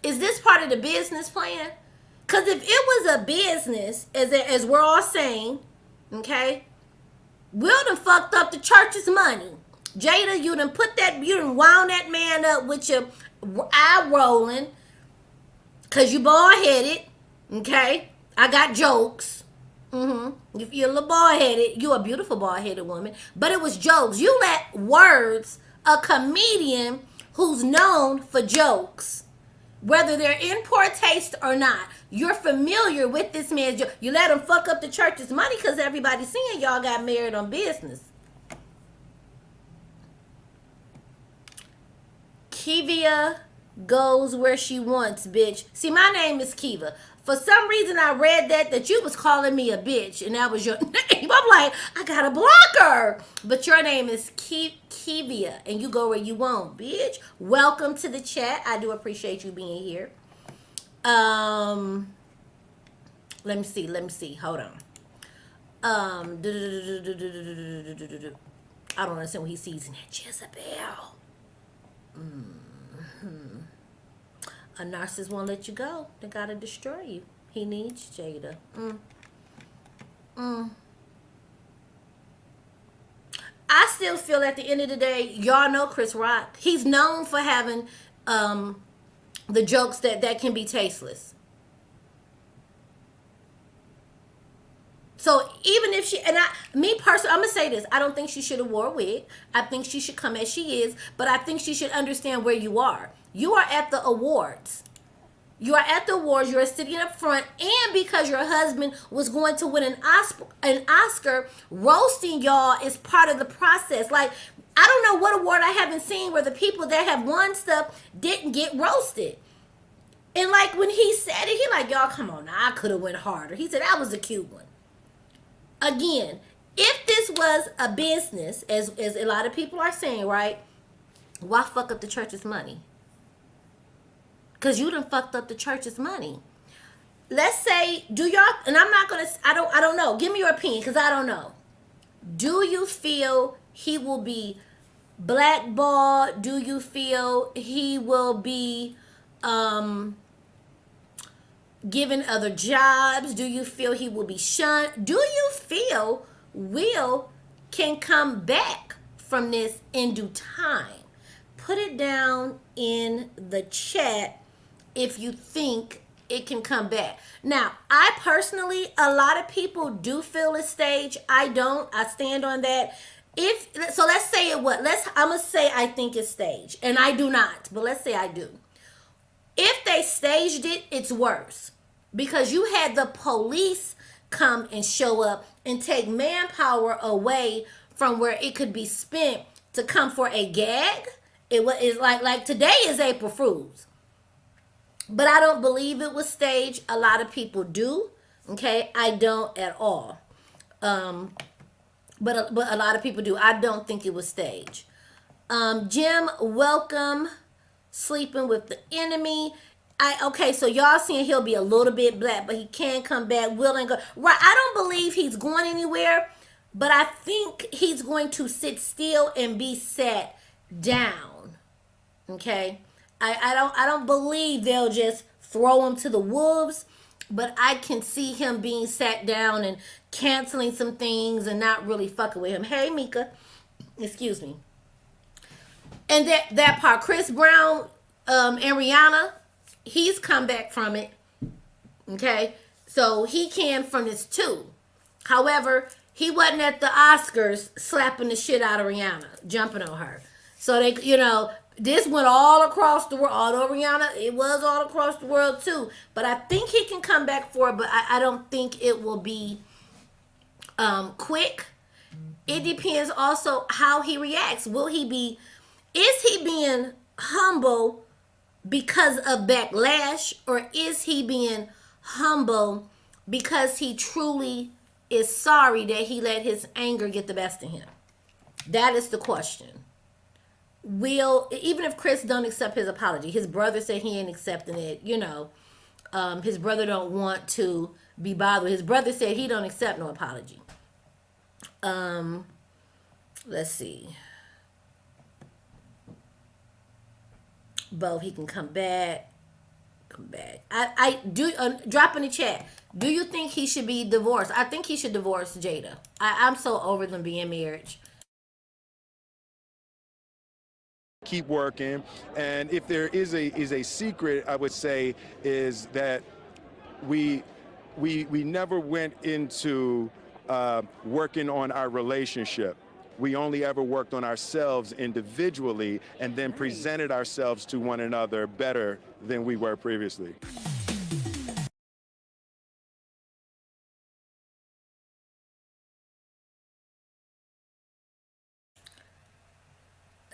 Is this part of the business plan? Because if it was a business, as we're all saying, okay. Will done fucked up the church's money. Jada, you done wound that man up with your eye rolling. Cause you bald-headed. Okay? I got jokes. If you're a little bald-headed, you a beautiful bald-headed woman. But it was jokes. You let words, a comedian who's known for jokes, whether they're in poor taste or not, you're familiar with this man's joke. You let him fuck up the church's money because everybody's seeing y'all got married on business. Kevia goes where she wants, bitch. See, my name is Kiva. For some reason, I read that you was calling me a bitch, and that was your name. I'm like, I gotta block her. But your name is Kevia, and you go where you want, bitch. Welcome to the chat. I do appreciate you being here. Let me see. Hold on. I don't understand what he sees in that Jezebel. A narcissist won't let you go. They gotta destroy you. He needs Jada. I still feel at the end of the day, y'all know Chris Rock. He's known for having the jokes that can be tasteless. So even if me personally, I'm gonna say this. I don't think she should have wore a wig. I think she should come as she is, but I think she should understand where you are. You are at the awards. You are at the awards. You are sitting up front, and because your husband was going to win an Oscar, roasting y'all is part of the process. Like, I don't know what award I haven't seen where the people that have won stuff didn't get roasted. And like when he said it, he like, y'all, come on now, I could have went harder. He said that was a cute one. Again, if this was a business, as a lot of people are saying, right? Why fuck up the church's money? Because you done fucked up the church's money. Let's say, do y'all, and I'm not going to, I don't know. Give me your opinion, because I don't know. Do you feel he will be blackballed? Do you feel he will be given other jobs? Do you feel he will be shunned? Do you feel Will can come back from this in due time? Put it down in the chat if you think it can come back. Now, I personally, a lot of people do feel a stage. I don't. I stand on that. So let's say it what? I'm gonna say I think it's staged, and I do not. But let's say I do. If they staged it, it's worse because you had the police come and show up and take manpower away from where it could be spent to come for a gag. It was like today is April Fool's, but I don't believe it was staged. A lot of people do. Okay, I don't at all. But a lot of people do. I don't think it was staged. Jim, welcome. Sleeping with the enemy. Okay, so y'all seeing he'll be a little bit black, but he can come back. Will and go. Right, I don't believe he's going anywhere, but I think he's going to sit still and be sat down. Okay, I don't believe they'll just throw him to the wolves, but I can see him being sat down and canceling some things and not really fucking with him. Hey, Mika, excuse me. And that part, Chris Brown and Rihanna, he's come back from it. Okay, so he can from this too. However, he wasn't at the Oscars slapping the shit out of Rihanna, jumping on her. So they, this went all across the world. Although Rihanna, it was all across the world too. But I think he can come back for it. But I don't think it will be quick. It depends also how he reacts. Is he being humble because of backlash, or is he being humble because he truly is sorry that he let his anger get the best of him? That is the question. Even if Chris don't accept his apology, his brother said he ain't accepting it, his brother don't want to be bothered. His brother said he don't accept no apology. Let's see. Both, he can come back. I do, drop in the chat. Do you think he should be divorced? I think he should divorce Jada. I'm so over them being married. Keep working, and if there is a secret, I would say, is that we never went into working on our relationship. We only ever worked on ourselves individually and then presented ourselves to one another better than we were previously.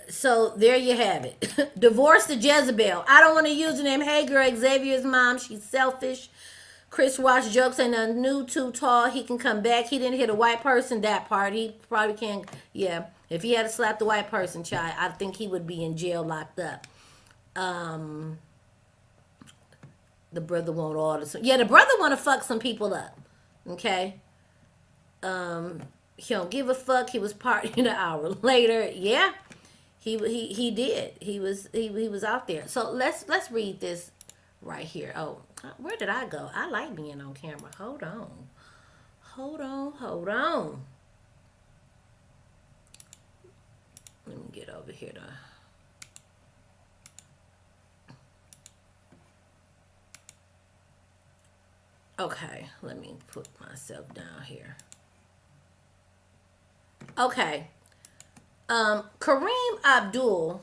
So there you have it. Divorce to Jezebel. I don't want to use the name. Hey girl, Xavier's mom, she's selfish. Chris Watch jokes ain't nothing new, too tall. He can come back. He didn't hit a white person, that part. He probably can't. Yeah, if he had to slap the white person, child, I think he would be in jail locked up. The brother want all this. Yeah, the brother want to fuck some people up. Okay. He don't give a fuck. He was partying an hour later. Yeah, he did. He was out there. So let's read this right here. Oh, where did I go? I like being on camera. Hold on. Let me get over here okay, let me put myself down here. Okay. Kareem Abdul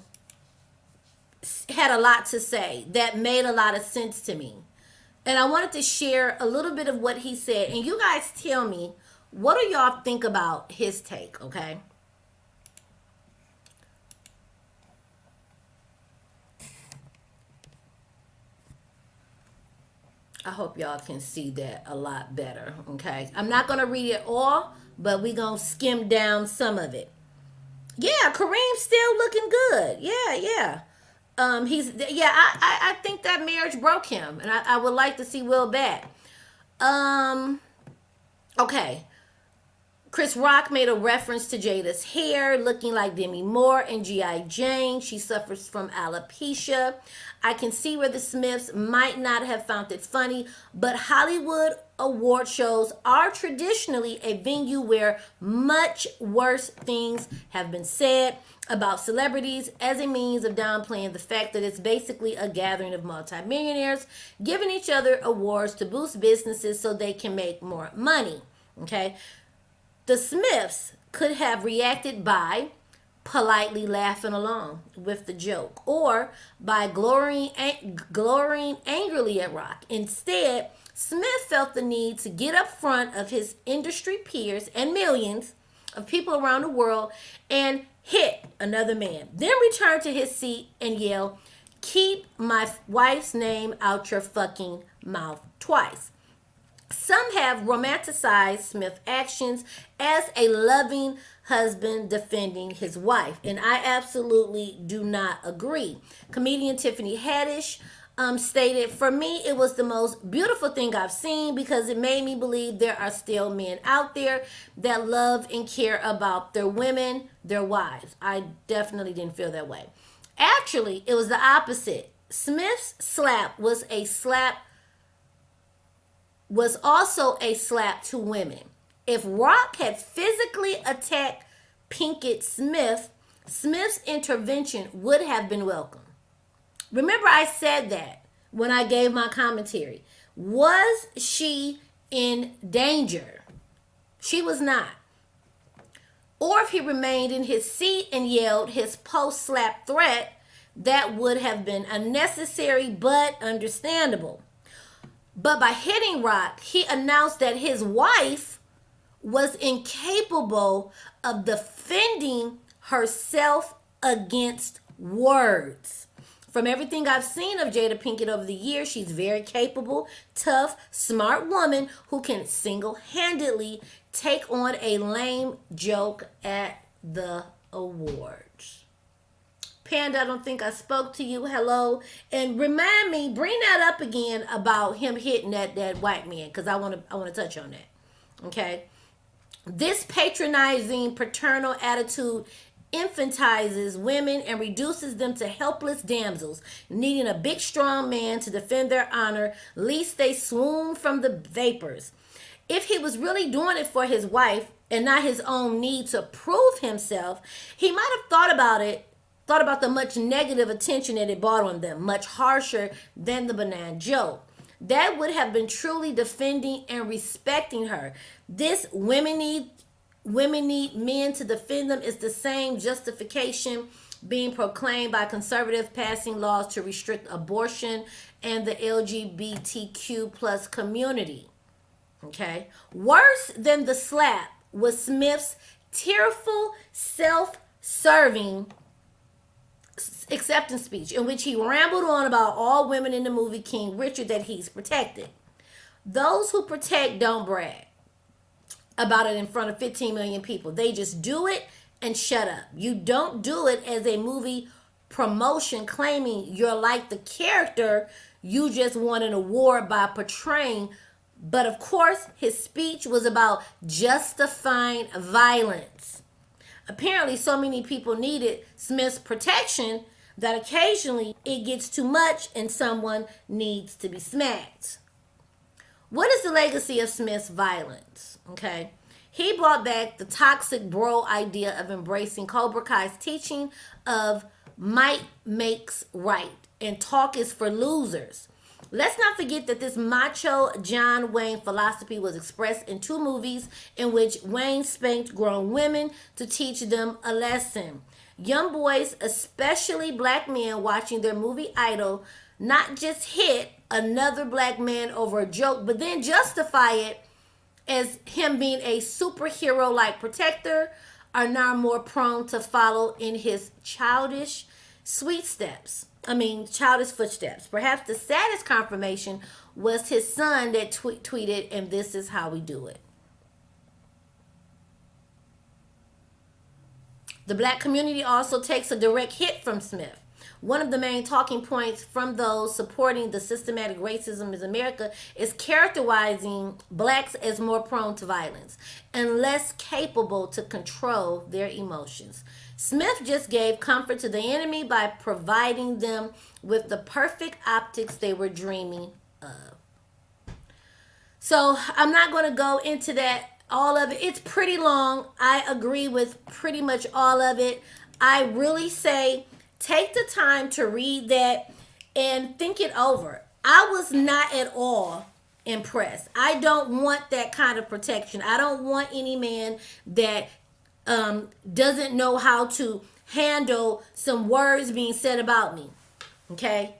had a lot to say that made a lot of sense to me. And I wanted to share a little bit of what he said. And you guys tell me, what do y'all think about his take, okay? I hope y'all can see that a lot better, okay? I'm not going to read it all, but we're going to skim down some of it. Yeah, Kareem's still looking good. Yeah. I think that marriage broke him, and I would like to see Will back. Okay. Chris Rock made a reference to Jada's hair looking like Demi Moore in G.I. Jane. She suffers from alopecia. I can see where the Smiths might not have found it funny, but Hollywood award shows are traditionally a venue where much worse things have been said about celebrities as a means of downplaying the fact that it's basically a gathering of multimillionaires giving each other awards to boost businesses so they can make more money. Okay? The Smiths could have reacted by politely laughing along with the joke or by glorying angrily at Rock. Instead, Smith felt the need to get up front of his industry peers and millions of people around the world and hit another man. Then return to his seat and yell, "Keep my wife's name out your fucking mouth," twice. Some have romanticized Smith's actions as a loving husband defending his wife, and I absolutely do not agree. Comedian Tiffany Haddish stated, "For me, it was the most beautiful thing I've seen because it made me believe there are still men out there that love and care about their women, their wives." I definitely didn't feel that way. Actually, it was the opposite. Smith's slap was also a slap to women. If Rock had physically attacked Pinkett Smith, Smith's intervention would have been welcome. Remember, I said that when I gave my commentary. Was she in danger? She was not. Or if he remained in his seat and yelled his post-slap threat, that would have been unnecessary but understandable. But by hitting Rock, he announced that his wife was incapable of defending herself against words. From everything I've seen of Jada Pinkett over the years, she's very capable, tough, smart woman who can single-handedly take on a lame joke at the awards. Panda, I don't think I spoke to you. Hello. And remind me, bring that up again about him hitting that white man, because I want to touch on that. Okay. This patronizing paternal attitude infantizes women and reduces them to helpless damsels, needing a big strong man to defend their honor, lest they swoon from the vapors. If he was really doing it for his wife and not his own need to prove himself, he might have thought about the much negative attention that it brought on them, much harsher than the benign joke. That would have been truly defending and respecting her. This women need men to defend them is the same justification being proclaimed by conservatives passing laws to restrict abortion and the LGBTQ plus community. Okay. Worse than the slap was Smith's tearful, self-serving acceptance speech in which he rambled on about all women in the movie King Richard that he's protected. Those who protect don't brag about it in front of 15 million people. They just do it and shut up. You don't do it as a movie promotion claiming you're like the character you just won an award by portraying. But of course, his speech was about justifying violence. Apparently, so many people needed Smith's protection that occasionally it gets too much and someone needs to be smacked. What is the legacy of Smith's violence? Okay. He brought back the toxic bro idea of embracing Cobra Kai's teaching of might makes right and talk is for losers. Let's not forget that this macho John Wayne philosophy was expressed in 2 movies in which Wayne spanked grown women to teach them a lesson. Young boys, especially black men watching their movie Idol, not just hit another black man over a joke, but then justify it as him being a superhero-like protector, are now more prone to follow in his childish footsteps. Perhaps the saddest confirmation was his son that tweeted, "And this is how we do it." The black community also takes a direct hit from Smith. One of the main talking points from those supporting the systematic racism in America is characterizing blacks as more prone to violence and less capable to control their emotions. Smith just gave comfort to the enemy by providing them with the perfect optics they were dreaming of. So I'm not going to go into that, all of it. It's pretty long. I agree with pretty much all of it. I really say take the time to read that and think it over. I was not at all impressed. I don't want that kind of protection. I don't want any man that doesn't know how to handle some words being said about me. Okay?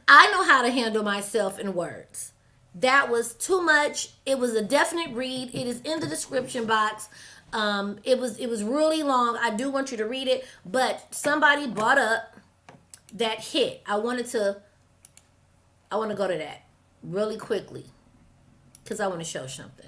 I know how to handle myself in words. That was too much. It was a definite read. It is in the description box. It was really long. I do want you to read it, but somebody brought up that hit. I want to go to that really quickly because I want to show something.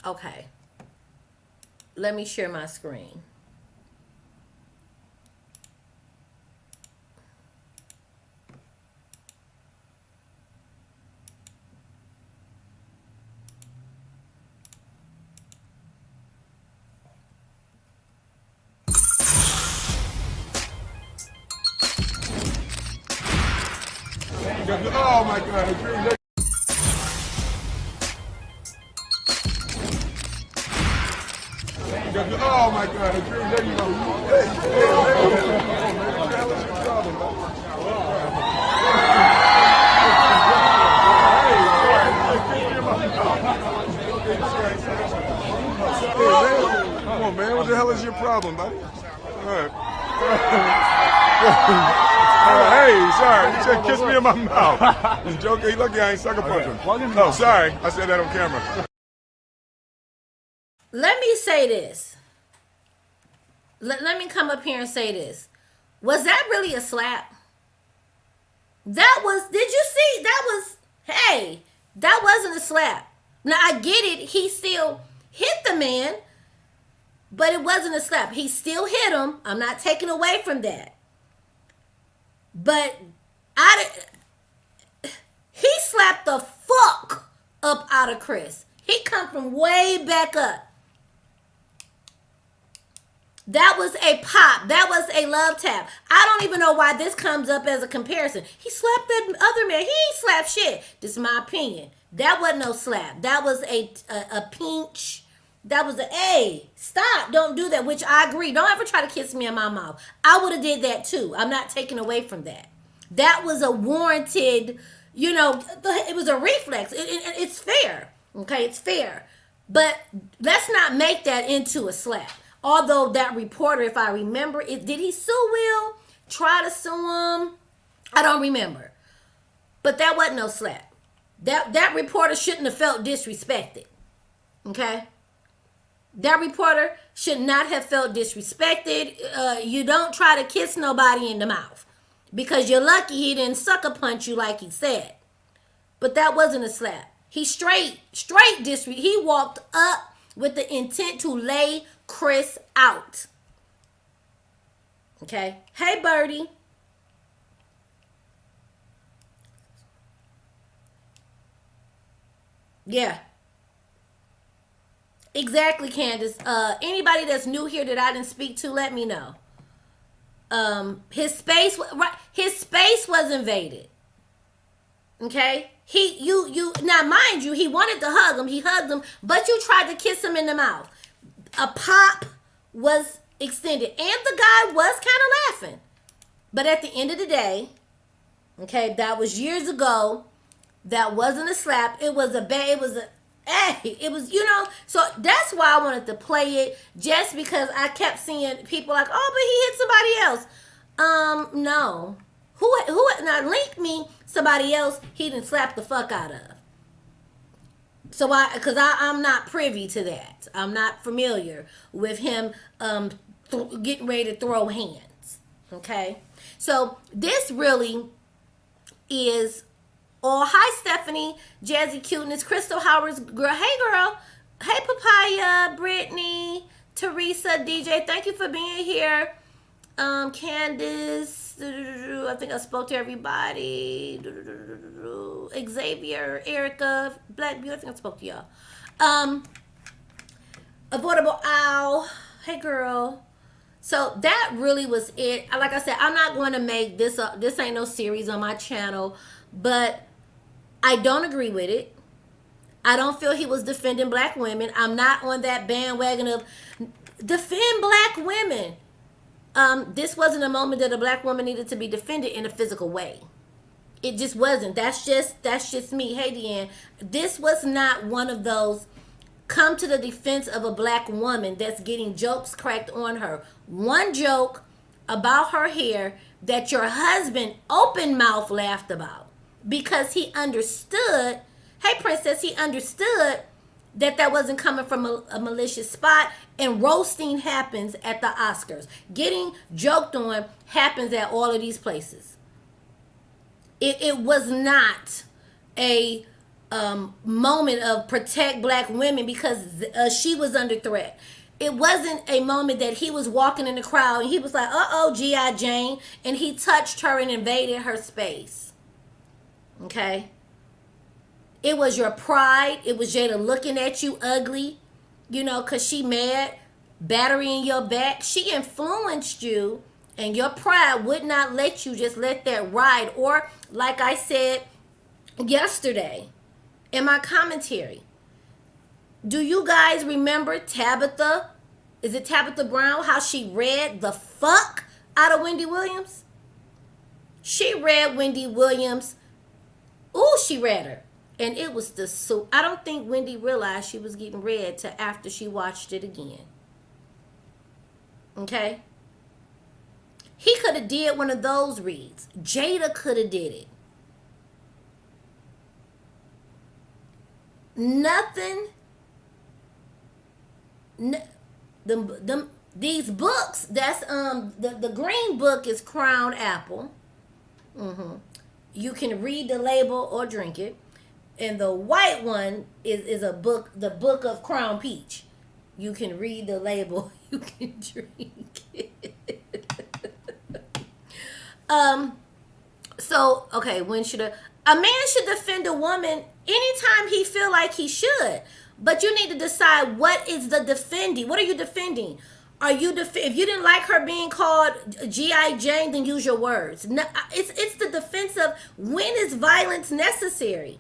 Okay. Let me share my screen. Oh my God. Oh my God. There you go. Come on, man. What the hell is your problem, buddy? All right. Hey, sorry. You said kiss me in my mouth. You joking? You lucky I ain't sucker punching. Oh, sorry. I said that on camera. Let me say this. Let me come up here and say this. Was that really a slap? That was, did you see? That was, hey, that wasn't a slap. Now, I get it. He still hit the man, but it wasn't a slap. He still hit him. I'm not taking away from that. But he slapped the fuck up out of Chris. He come from way back up. That was a pop. That was a love tap. I don't even know why this comes up as a comparison. He slapped that other man. He ain't slapped shit. This is my opinion. That wasn't no slap. That was a pinch. That was a, hey, stop. Don't do that, which I agree. Don't ever try to kiss me in my mouth. I would have did that too. I'm not taking away from that. That was a warranted, you know, it was a reflex. It's fair. Okay, it's fair. But let's not make that into a slap. Although that reporter, if I remember, did he sue Will? Try to sue him? I don't remember. But that wasn't no slap. That reporter shouldn't have felt disrespected. Okay? That reporter should not have felt disrespected. You don't try to kiss nobody in the mouth. Because you're lucky he didn't sucker punch you like he said. But that wasn't a slap. He straight disrespect. He walked up with the intent to lay Chris out. Okay. Hey, Birdie. Yeah. Exactly, Candace. Anybody that's new here that I didn't speak to, let me know. His space was invaded. Okay? Now mind you, he wanted to hug him. He hugged him, but you tried to kiss him in the mouth. A pop was extended, and the guy was kind of laughing. But at the end of the day, okay, that was years ago. That wasn't a slap. It was you know, so that's why I wanted to play it, just because I kept seeing people like, oh, but he hit somebody else. No. Who now link me somebody else he didn't slap the fuck out of. So because I'm not privy to that. I'm not familiar with him getting ready to throw hands. Okay? So this really is, oh, hi Stephanie, Jazzy Cuteness, Crystal Howard's girl. Hey girl. Hey Papaya, Brittany, Teresa, DJ. Thank you for being here. Candace, I think I spoke to everybody. Xavier, Erica, Black Beauty, I think I spoke to y'all. Avoidable Owl, hey girl. So that really was it. Like I said, I'm not going to make this this ain't no series on my channel, but I don't agree with it. I don't feel he was defending black women. I'm not on that bandwagon of defend black women. This wasn't a moment that a black woman needed to be defended in a physical way. It just wasn't. That's just me. Hey, Deanne. This was not one of those come to the defense of a black woman that's getting jokes cracked on her. One joke about her hair that your husband open mouth laughed about because he understood, hey princess, he understood that wasn't coming from a malicious spot. And roasting happens at the Oscars. Getting joked on happens at all of these places. It was not a moment of protect black women because she was under threat. It wasn't a moment that he was walking in the crowd and he was like, uh-oh, G.I. Jane, and he touched her and invaded her space. Okay? It was your pride. It was Jada looking at you ugly, you know, because she mad, battery in your back. She influenced you, and your pride would not let you just let that ride. Or, like I said yesterday in my commentary, do you guys remember Tabitha? Is it Tabitha Brown? How she read the fuck out of Wendy Williams? She read Wendy Williams. Ooh, she read her. And it was so I don't think Wendy realized she was getting read till after she watched it again. Okay? He could have did one of those reads. Jada could have did it. Nothing. These books, that's the green book is Crown Apple. You can read the label or drink it. And the white one is a book, the book of Crown Peach. You can read the label, you can drink it. So, okay, when should a man should defend a woman anytime he feel like he should. But you need to decide what is the defending. What are you defending? Are you if you didn't like her being called G.I. Jane, then use your words. No, it's the defense of when is violence necessary.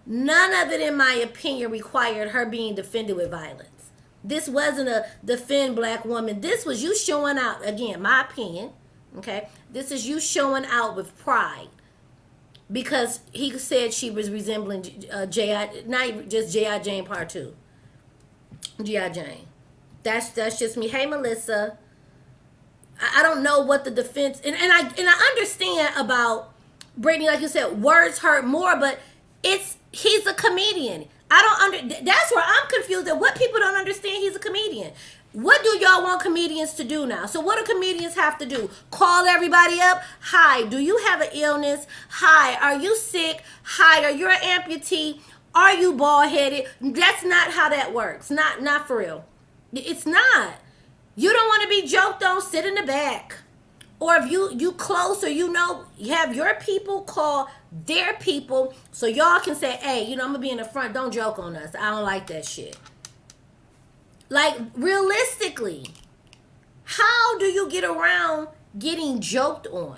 None of it, in my opinion, required her being defended with violence. This wasn't a defend black woman. This was you showing out, again, my opinion, okay? This is you showing out with pride. Because he said she was resembling J.I., not just J.I. Jane Part 2. G.I. Jane. That's just me. Hey, Melissa. I don't know what the defense... And I understand about Brittany, like you said, words hurt more, but he's a comedian. That's where I'm confused at what people don't understand. He's a comedian. What do y'all want comedians to do now? So what do comedians have to do? Call everybody up? Hi, do you have an illness? Hi, are you sick? Hi, are you an amputee? Are you bald-headed? That's not how that works. Not for real. It's not. You don't want to be joked on, sit in the back. Or if you close or you have your people call their people so y'all can say, hey, I'm going to be in the front. Don't joke on us. I don't like that shit. Like, realistically, how do you get around getting joked on?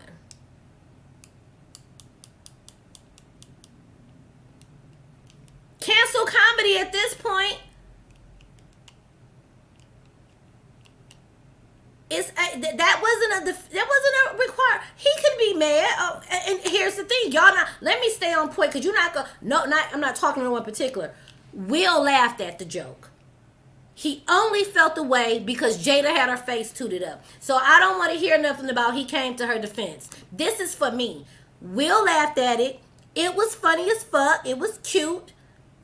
Cancel comedy at this point. That wasn't a require. He could be mad. And here's the thing, y'all. Let me stay on point because you're not gonna. I'm not talking to no one particular. Will laughed at the joke. He only felt the way because Jada had her face tooted up. So I don't want to hear nothing about he came to her defense. This is for me. Will laughed at it. It was funny as fuck. It was cute.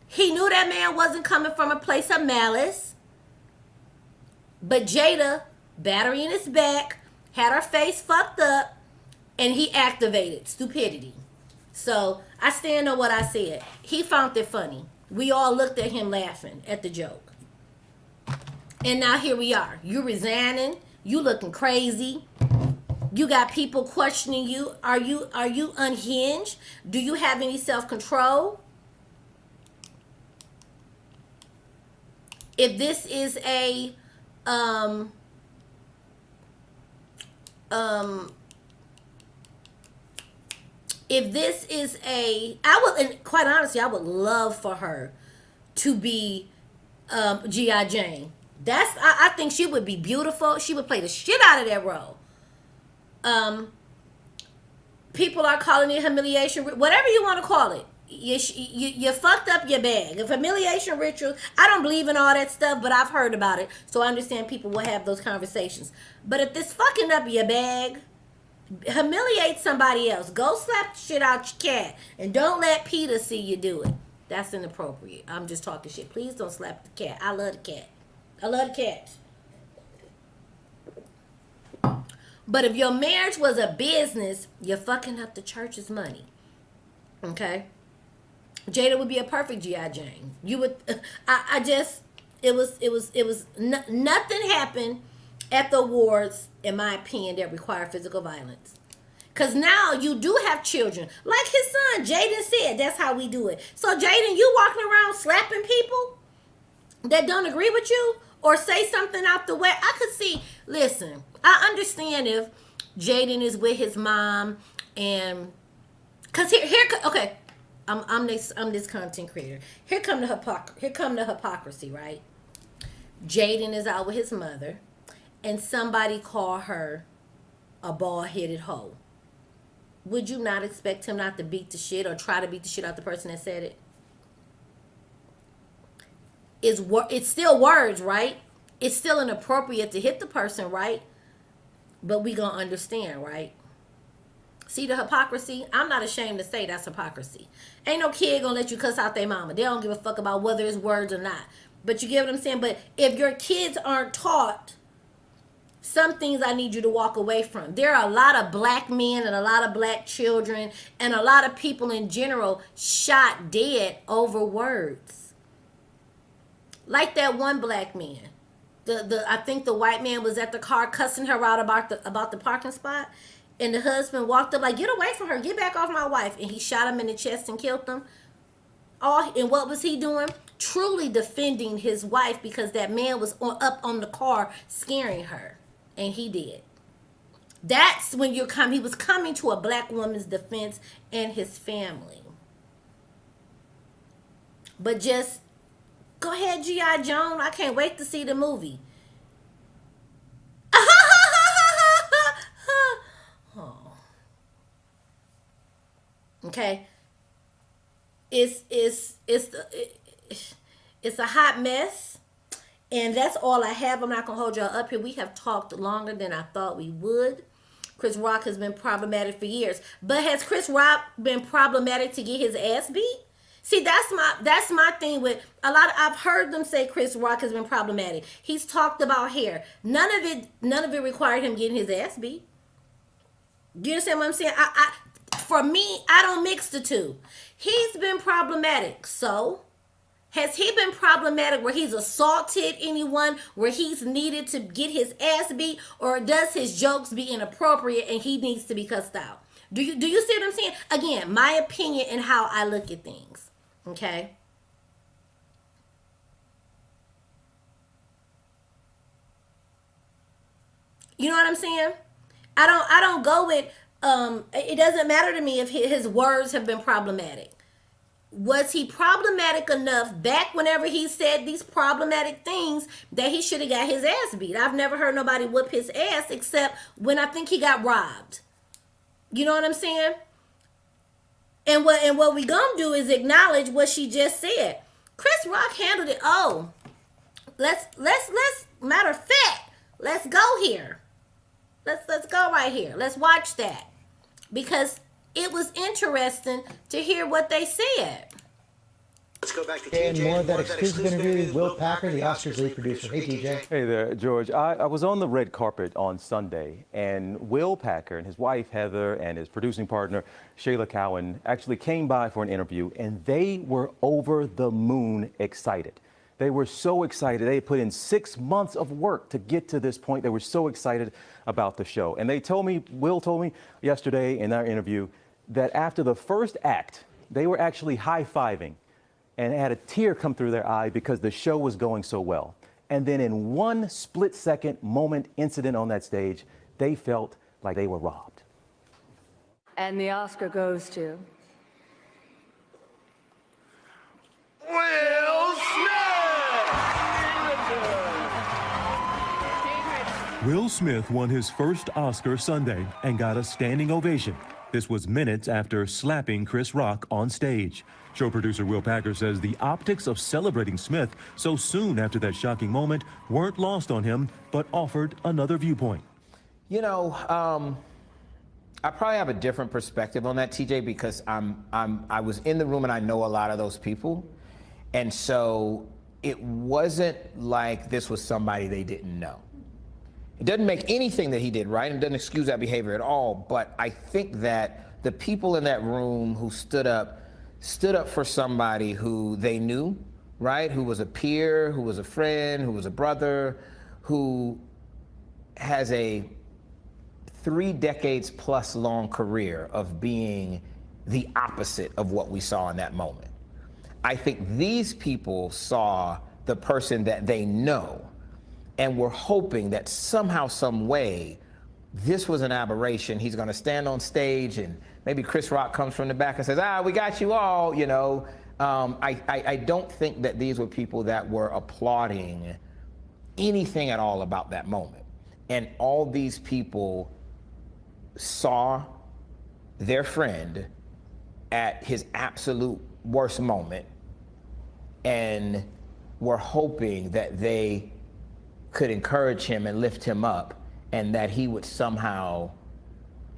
He knew that man wasn't coming from a place of malice. But Jada, battery in his back, had her face fucked up, and he activated stupidity. So I stand on what I said. He found it funny. We all looked at him laughing at the joke. And now here we are. You resigning. You looking crazy. You got people questioning you. Are you unhinged? Do you have any self-control? If this is a and quite honestly, I would love for her to be G.I. Jane. I think she would be beautiful. She would play the shit out of that role. People are calling it humiliation, whatever you want to call it. you fucked up your bag. A humiliation ritual, I don't believe in all that stuff, but I've heard about it, so I understand people will have those conversations. But if this fucking up your bag, humiliate somebody else. Go slap the shit out your cat, and don't let Peter see you do it. That's inappropriate. I'm just talking shit. Please don't slap the cat. I love the cat. I love the cat. But if your marriage was a business, you're fucking up the church's money. Okay? Jada would be a perfect G.I. Jane. You would, nothing happened at the awards, in my opinion, that required physical violence. Because now you do have children. Like his son, Jaden said, that's how we do it. So Jaden, you walking around slapping people that don't agree with you or say something out the way. I could see, listen, I understand if Jaden is with his mom and, because okay, I'm this content creator. Here come the hypocrisy, right? Jaden is out with his mother and somebody call her a bald-headed hoe. Would you not expect him not to beat the shit or try to beat the shit out the person that said it? It's still words, right? It's still inappropriate to hit the person, right? But we gonna understand, right? See the hypocrisy? I'm not ashamed to say that's hypocrisy. Ain't no kid gonna let you cuss out their mama. They don't give a fuck about whether it's words or not. But you get what I'm saying? But if your kids aren't taught, some things I need you to walk away from. There are a lot of black men and a lot of black children and a lot of people in general shot dead over words. Like that one black man. I think the white man was at the car cussing her out about the parking spot. And the husband walked up like, get away from her. Get back off my wife. And he shot him in the chest and killed him. And what was he doing? Truly defending his wife because that man was up on the car scaring her. And he did. That's when he was coming to a black woman's defense and his family. But just go ahead, G.I. Joan. I can't wait to see the movie. Oh. Okay. It's a hot mess. And that's all I have. I'm not going to hold y'all up here. We have talked longer than I thought we would. Chris Rock has been problematic for years. But has Chris Rock been problematic to get his ass beat? See, that's my thing with a lot. I've heard them say Chris Rock has been problematic. He's talked about hair. None of it required him getting his ass beat. Do you understand what I'm saying? For me, I don't mix the two. He's been problematic. So has he been problematic where he's assaulted anyone, where he's needed to get his ass beat, or does his jokes be inappropriate and he needs to be cussed out? Do you see what I'm saying? Again, my opinion and how I look at things. Okay? You know what I'm saying? I don't go with it doesn't matter to me if his words have been problematic. Was he problematic enough back whenever he said these problematic things that he should have got his ass beat? I've never heard nobody whip his ass except when I think he got robbed. You know what I'm saying? And what we gonna do is acknowledge what she just said. Chris Rock handled it. Oh, let's matter of fact, let's go here. Let's go right here. Let's watch that. Because it was interesting to hear what they said. Let's go back to And more of that exclusive interview with Will Packer, the Oscars lead producer. Hey, TJ. Hey there, George. I was on the red carpet on Sunday, and Will Packer and his wife, Heather, and his producing partner, Shayla Cowan, actually came by for an interview, and they were over the moon excited. They were so excited. They put in 6 months of work to get to this point. They were so excited about the show. And they told me, Will told me yesterday in our interview, that after the first act, they were actually high-fiving and had a tear come through their eye because the show was going so well. And then in one split-second moment incident on that stage, they felt like they were robbed. And the Oscar goes to... Will Smith! Will Smith won his first Oscar Sunday and got a standing ovation This was minutes after slapping Chris Rock on stage. Show producer Will Packer says the optics of celebrating Smith so soon after that shocking moment weren't lost on him, but offered another viewpoint. You know, I probably have a different perspective on that, TJ, because I was in the room and I know a lot of those people. And so it wasn't like this was somebody they didn't know. It doesn't make anything that he did right, and doesn't excuse that behavior at all, but I think that the people in that room who stood up for somebody who they knew, right? Who was a peer, who was a friend, who was a brother, who has a 3 decades plus long career of being the opposite of what we saw in that moment. I think these people saw the person that they know and were hoping that somehow, some way, this was an aberration. He's gonna stand on stage and maybe Chris Rock comes from the back and says, we got you all, you know. I don't think that these were people that were applauding anything at all about that moment. And all these people saw their friend at his absolute worst moment and were hoping that they could encourage him and lift him up and that he would somehow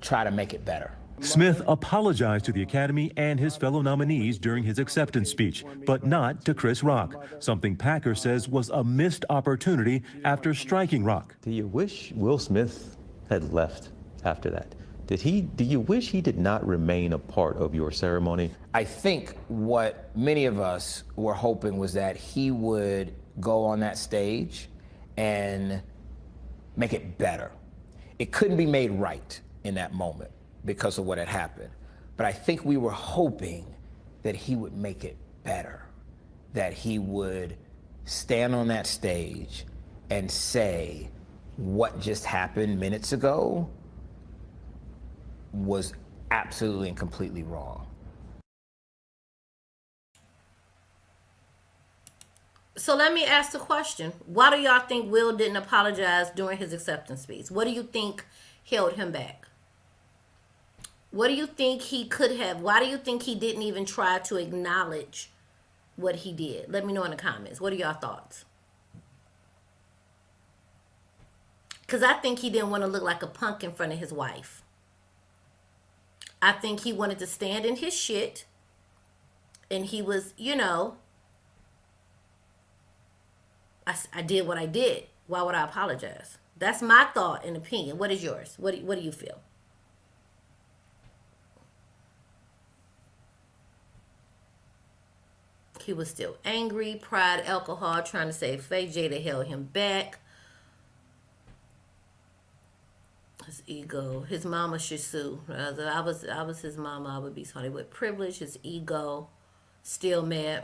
try to make it better. Smith apologized to the Academy and his fellow nominees during his acceptance speech, but not to Chris Rock, something Packer says was a missed opportunity after striking Rock. Do you wish Will Smith had left after that? Do you wish he did not remain a part of your ceremony? I think what many of us were hoping was that he would go on that stage and make it better. It couldn't be made right in that moment because of what had happened. But I think we were hoping that he would make it better, that he would stand on that stage and say what just happened minutes ago was absolutely and completely wrong. So let me ask the question. Why do y'all think Will didn't apologize during his acceptance speech? What do you think held him back? What do you think he could have? Why do you think he didn't even try to acknowledge what he did? Let me know in the comments. What are y'all thoughts? Because I think he didn't want to look like a punk in front of his wife. I think he wanted to stand in his shit. And he was, you know, I did what I did. Why would I apologize? That's my thought and opinion. What is yours? What do you feel? He was still angry, pride, alcohol, trying to save face. Jada held him back. His ego. His mama should sue. I was his mama. I would be sorry with privilege. His ego. Still mad.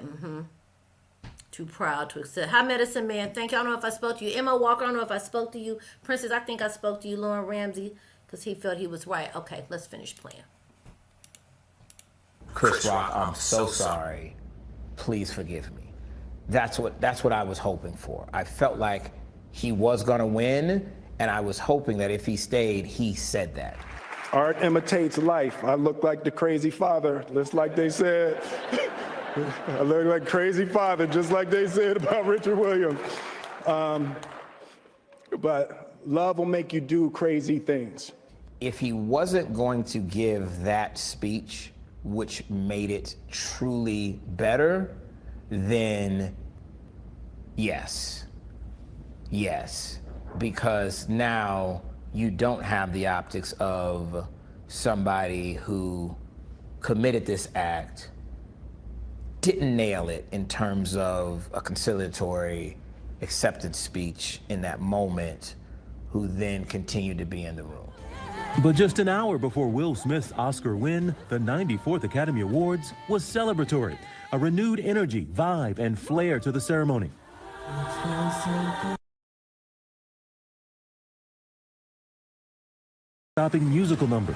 Too proud to accept. Hi, Medicine Man. Thank you. I don't know if I spoke to you. Emma Walker, I don't know if I spoke to you. Princess, I think I spoke to you. Lauren Ramsey, because he felt he was right. Okay, let's finish playing. Chris Rock, I'm so sorry. Please forgive me. That's what I was hoping for. I felt like he was gonna win, and I was hoping that if he stayed, he said that. Art imitates life. I look like the crazy father, just like they said. I look like crazy father, just like they said about Richard Williams. But love will make you do crazy things. If he wasn't going to give that speech, which made it truly better, then yes. Yes. Because now you don't have the optics of somebody who committed this act, didn't nail it in terms of a conciliatory acceptance speech in that moment, who then continued to be in the room. But just an hour before Will Smith's Oscar win, the 94th Academy Awards was celebratory. A renewed energy, vibe, and flair to the ceremony. Stopping musical numbers.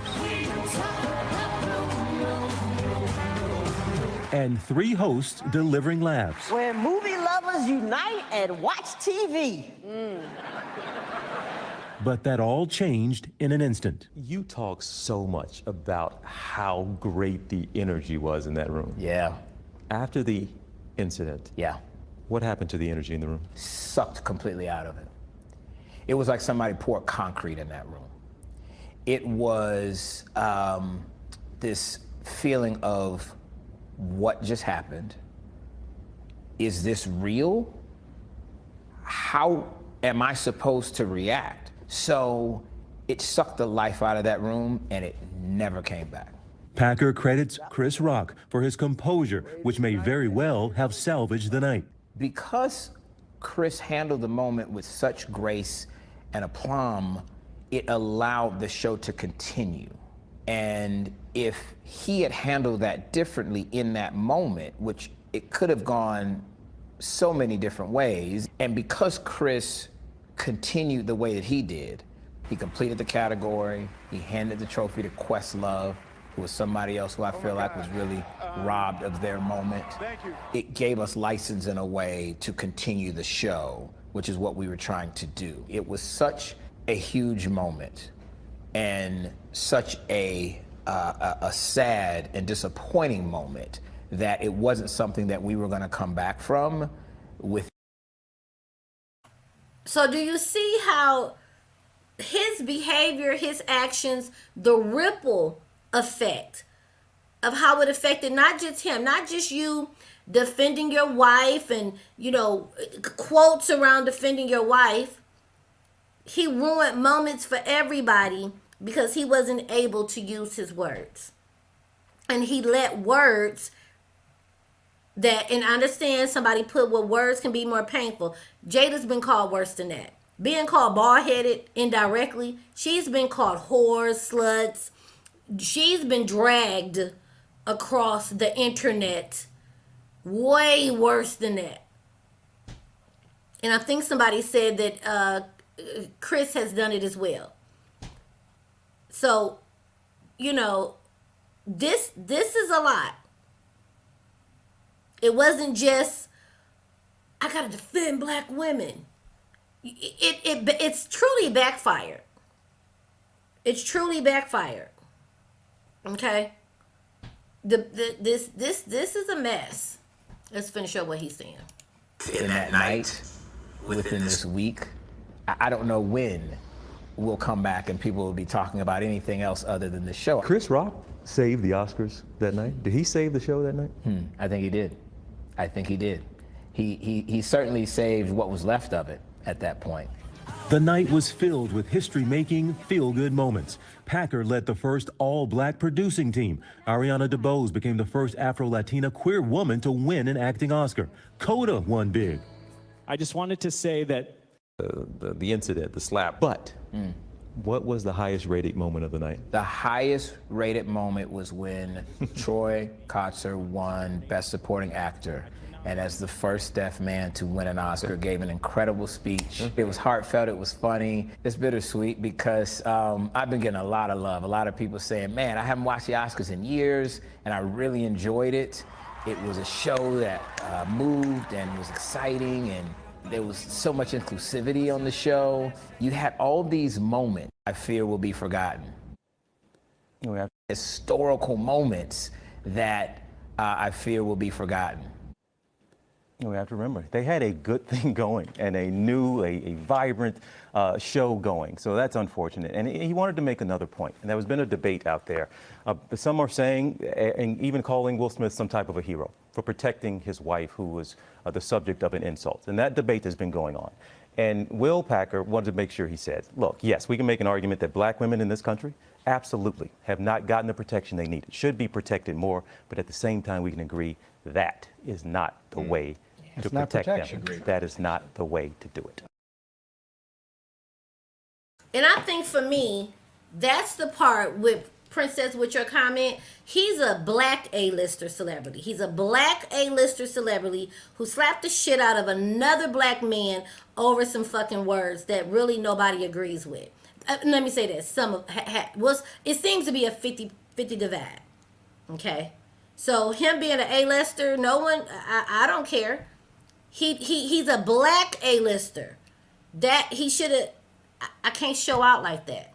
And 3 hosts delivering laughs. Where movie lovers unite and watch TV. But that all changed in an instant. You talk so much about how great the energy was in that room. Yeah. After the incident, Yeah. what happened to the energy in the room? Sucked completely out of it. It was like somebody poured concrete in that room. It was this feeling of what just happened. Is this real? How am I supposed to react? So it sucked the life out of that room and it never came back. Packer credits Chris Rock for his composure, which may very well have salvaged the night. Because Chris handled the moment with such grace and aplomb, it allowed the show to continue. And if he had handled that differently in that moment, which it could have gone so many different ways, and because Chris continued the way that he did, he completed the category, he handed the trophy to Questlove, who was somebody else who I feel like was really robbed of their moment. It gave us license in a way to continue the show, which is what we were trying to do. It was such a huge moment and such a sad and disappointing moment that it wasn't something that we were going to come back from with. So do you see how his behavior, his actions, the ripple effect of how it affected not just him, not just you defending your wife and, you know, quotes around defending your wife. He ruined moments for everybody because he wasn't able to use his words. And he let words that, and I understand somebody put, well, words can be more painful. Jada's been called worse than that. Being called bald-headed indirectly. She's been called whores, sluts. She's been dragged across the internet way worse than that. And I think somebody said that Chris has done it as well. So, you know, this is a lot. It wasn't just, I gotta defend black women. It's truly backfired. It's truly backfired. Okay? This is a mess. Let's finish up what he's saying. In that night, within this week, I don't know when we'll come back and people will be talking about anything else other than the show. Chris Rock saved the Oscars that night. Did he save the show that night? I think he did. I think he did. He certainly saved what was left of it at that point. The night was filled with history-making, feel-good moments. Packer led the first all-black producing team. Ariana DeBose became the first Afro-Latina queer woman to win an acting Oscar. Coda won big. I just wanted to say that the incident, the slap, but what was the highest rated moment of the night? The highest rated moment was when Troy Kotsur won Best Supporting Actor. And as the first deaf man to win an Oscar, gave an incredible speech. It was heartfelt, it was funny. It's bittersweet because I've been getting a lot of love. A lot of people saying, man, I haven't watched the Oscars in years, and I really enjoyed it. It was a show that moved and was exciting, and there was so much inclusivity on the show. You had all these moments I fear will be forgotten. Historical moments that I fear will be forgotten. We have to remember, they had a good thing going and a vibrant show going. So that's unfortunate. And he wanted to make another point, and there's been a debate out there. Some are saying, and even calling Will Smith some type of a hero for protecting his wife, who was the subject of an insult. And that debate has been going on. And Will Packer wanted to make sure he said, look, yes, we can make an argument that black women in this country absolutely have not gotten the protection they needed, should be protected more, but at the same time, we can agree that is not the way to protect them. That is not the way to do it. And I think for me, that's the part with Princess, with your comment. He's a black A-lister celebrity. He's a black A-lister celebrity who slapped the shit out of another black man over some fucking words that really nobody agrees with. Let me say this. It seems to be a 50-50 divide. Okay? So him being an A-lister, no one, I don't care. He's a black A-lister. That he should have I can't show out like that.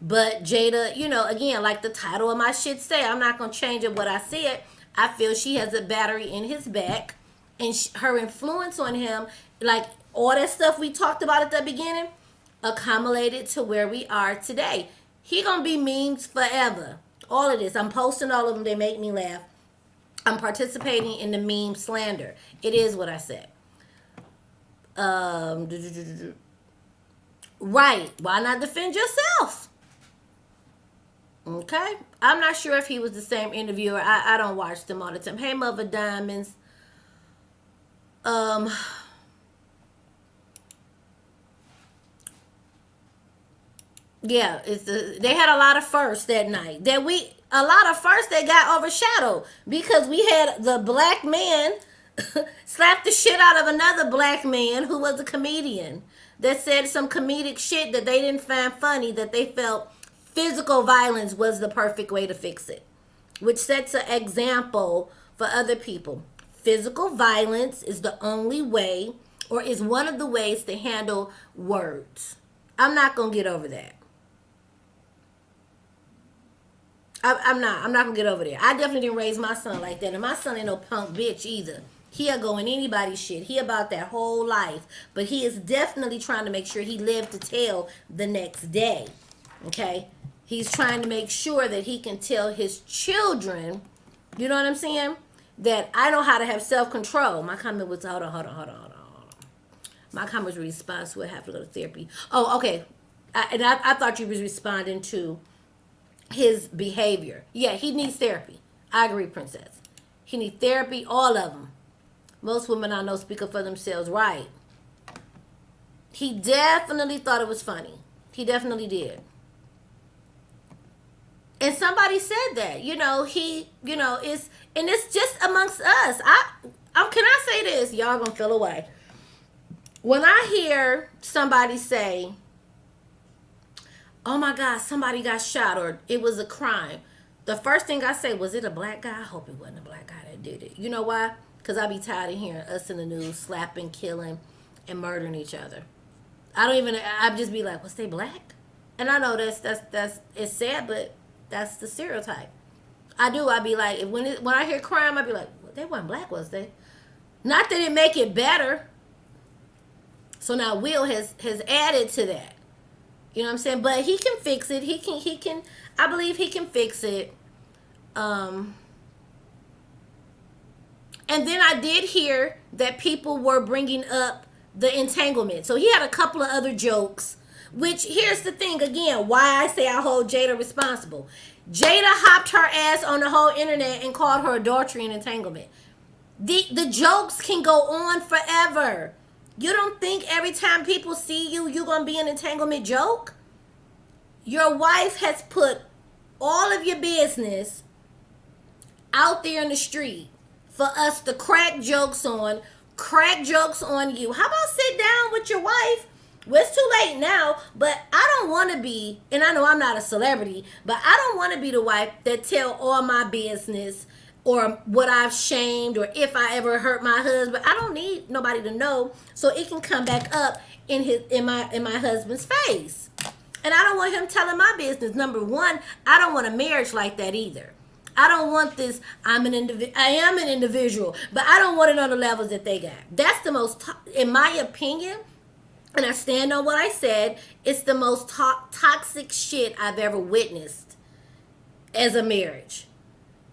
But Jada, you know, again, like the title of my shit say, I'm not going to change it what I said. I feel she has a battery in his back, and her influence on him, like all that stuff we talked about at the beginning, accumulated to where we are today. He going to be memes forever. All of this. I'm posting all of them. They make me laugh. I'm participating in the meme slander. It is what I said. Right. Why not defend yourself? Okay. I'm not sure if he was the same interviewer. I don't watch them all the time. Hey, Mother Diamonds. Yeah, they had a lot of firsts that night. A lot of firsts that got overshadowed because we had the black man slap the shit out of another black man who was a comedian that said some comedic shit that they didn't find funny, that they felt physical violence was the perfect way to fix it, which sets an example for other people. Physical violence is the only way, or is one of the ways to handle words. I'm not going to get over that. I'm not gonna get over there. I definitely didn't raise my son like that, and my son ain't no punk bitch either. He'll go in anybody's shit. He about that whole life, but he is definitely trying to make sure he lived to tell the next day. Okay, he's trying to make sure that he can tell his children, you know what I'm saying, that I know how to have self-control. My comment was hold on. My comment was a response to I have to go to therapy. Oh, okay. I thought you was responding to his behavior. Yeah, he needs therapy. I agree, Princess. He needs therapy, all of them. Most women I know speak up for themselves, right? He definitely thought it was funny. He definitely did. And somebody said that, it's just amongst us. Can I say this? Y'all gonna feel away. When I hear somebody say, oh my God, somebody got shot or it was a crime, the first thing I say, was it a black guy? I hope it wasn't a black guy that did it. You know why? Because I be tired of hearing us in the news slapping, killing, and murdering each other. I just be like, was they black? And I know that's it's sad, but that's the stereotype. I be like, when I hear crime, I be like, well, they weren't black, was they? Not that it make it better. So now Will has added to that. You know what I'm saying? But he can fix it. He can, I believe he can fix it. And then I did hear that people were bringing up the entanglement. So he had a couple of other jokes, which here's the thing again, why I say I hold Jada responsible. Jada hopped her ass on the whole internet and called her adultery and entanglement. The jokes can go on forever. You don't think every time people see you, you're going to be an entanglement joke? Your wife has put all of your business out there in the street for us to crack jokes on you. How about sit down with your wife? Well, it's too late now, but I don't want to be, and I know I'm not a celebrity, but I don't want to be the wife that tell all my business or what I've shamed, or if I ever hurt my husband. I don't need nobody to know, so it can come back up in my husband's face. And I don't want him telling my business. Number one, I don't want a marriage like that either. I don't want this. I am an individual, but I don't want it on the levels that they got. That's the most, in my opinion, and I stand on what I said, it's the most toxic shit I've ever witnessed as a marriage.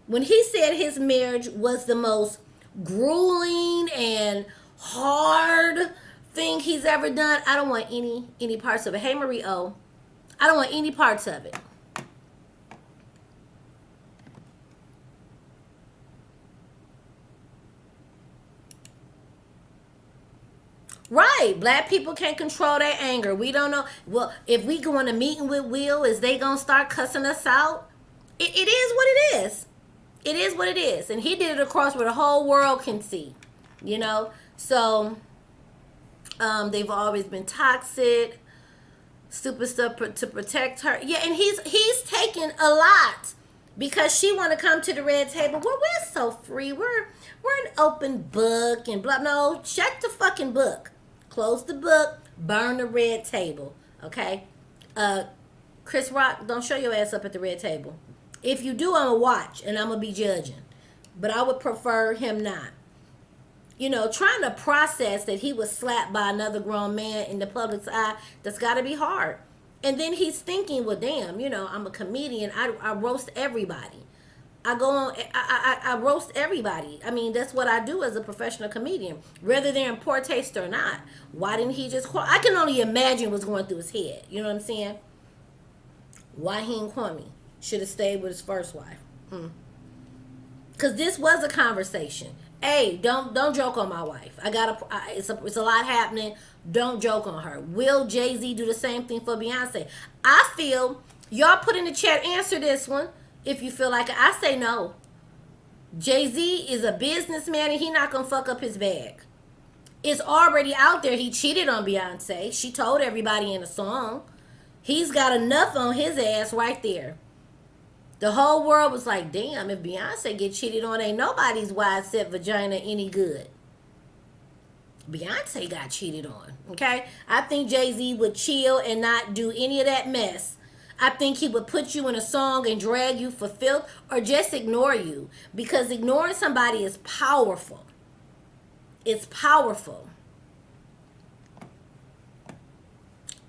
When he said his marriage was the most grueling and hard thing he's ever done, I don't want any parts of it. Hey, Marie O, I don't want any parts of it. Right. Black people can't control their anger. We don't know. Well, if we go in a meeting with Will, is they going to start cussing us out? It is what it is. It is what it is. And he did it across where the whole world can see. You know? So, they've always been toxic. Stupid stuff to protect her. Yeah, and he's taken a lot because she want to come to the red table. Well, we're so free. We're an open book and blah. No, shut the fucking book. Close the book. Burn the red table. Okay? Chris Rock, don't show your ass up at the red table. If you do, I'm going to watch and I'm going to be judging. But I would prefer him not. You know, trying to process that he was slapped by another grown man in the public's eye, that's got to be hard. And then he's thinking, well, damn, you know, I'm a comedian. I roast everybody. I go on, I roast everybody. I mean, that's what I do as a professional comedian. Whether they're in poor taste or not. Why didn't he just quote? I can only imagine what's going through his head. You know what I'm saying? Why he ain't Kwame? Should have stayed with his first wife. Because this was a conversation. Hey, don't joke on my wife. It's a lot happening. Don't joke on her. Will Jay-Z do the same thing for Beyonce? I feel, y'all put in the chat, answer this one. If you feel like it. I say no. Jay-Z is a businessman and he not going to fuck up his bag. It's already out there. He cheated on Beyonce. She told everybody in the song. He's got enough on his ass right there. The whole world was like, damn, if Beyonce get cheated on, ain't nobody's wide set vagina any good. Beyonce got cheated on, okay? I think Jay-Z would chill and not do any of that mess. I think he would put you in a song and drag you for filth or just ignore you. Because ignoring somebody is powerful. It's powerful.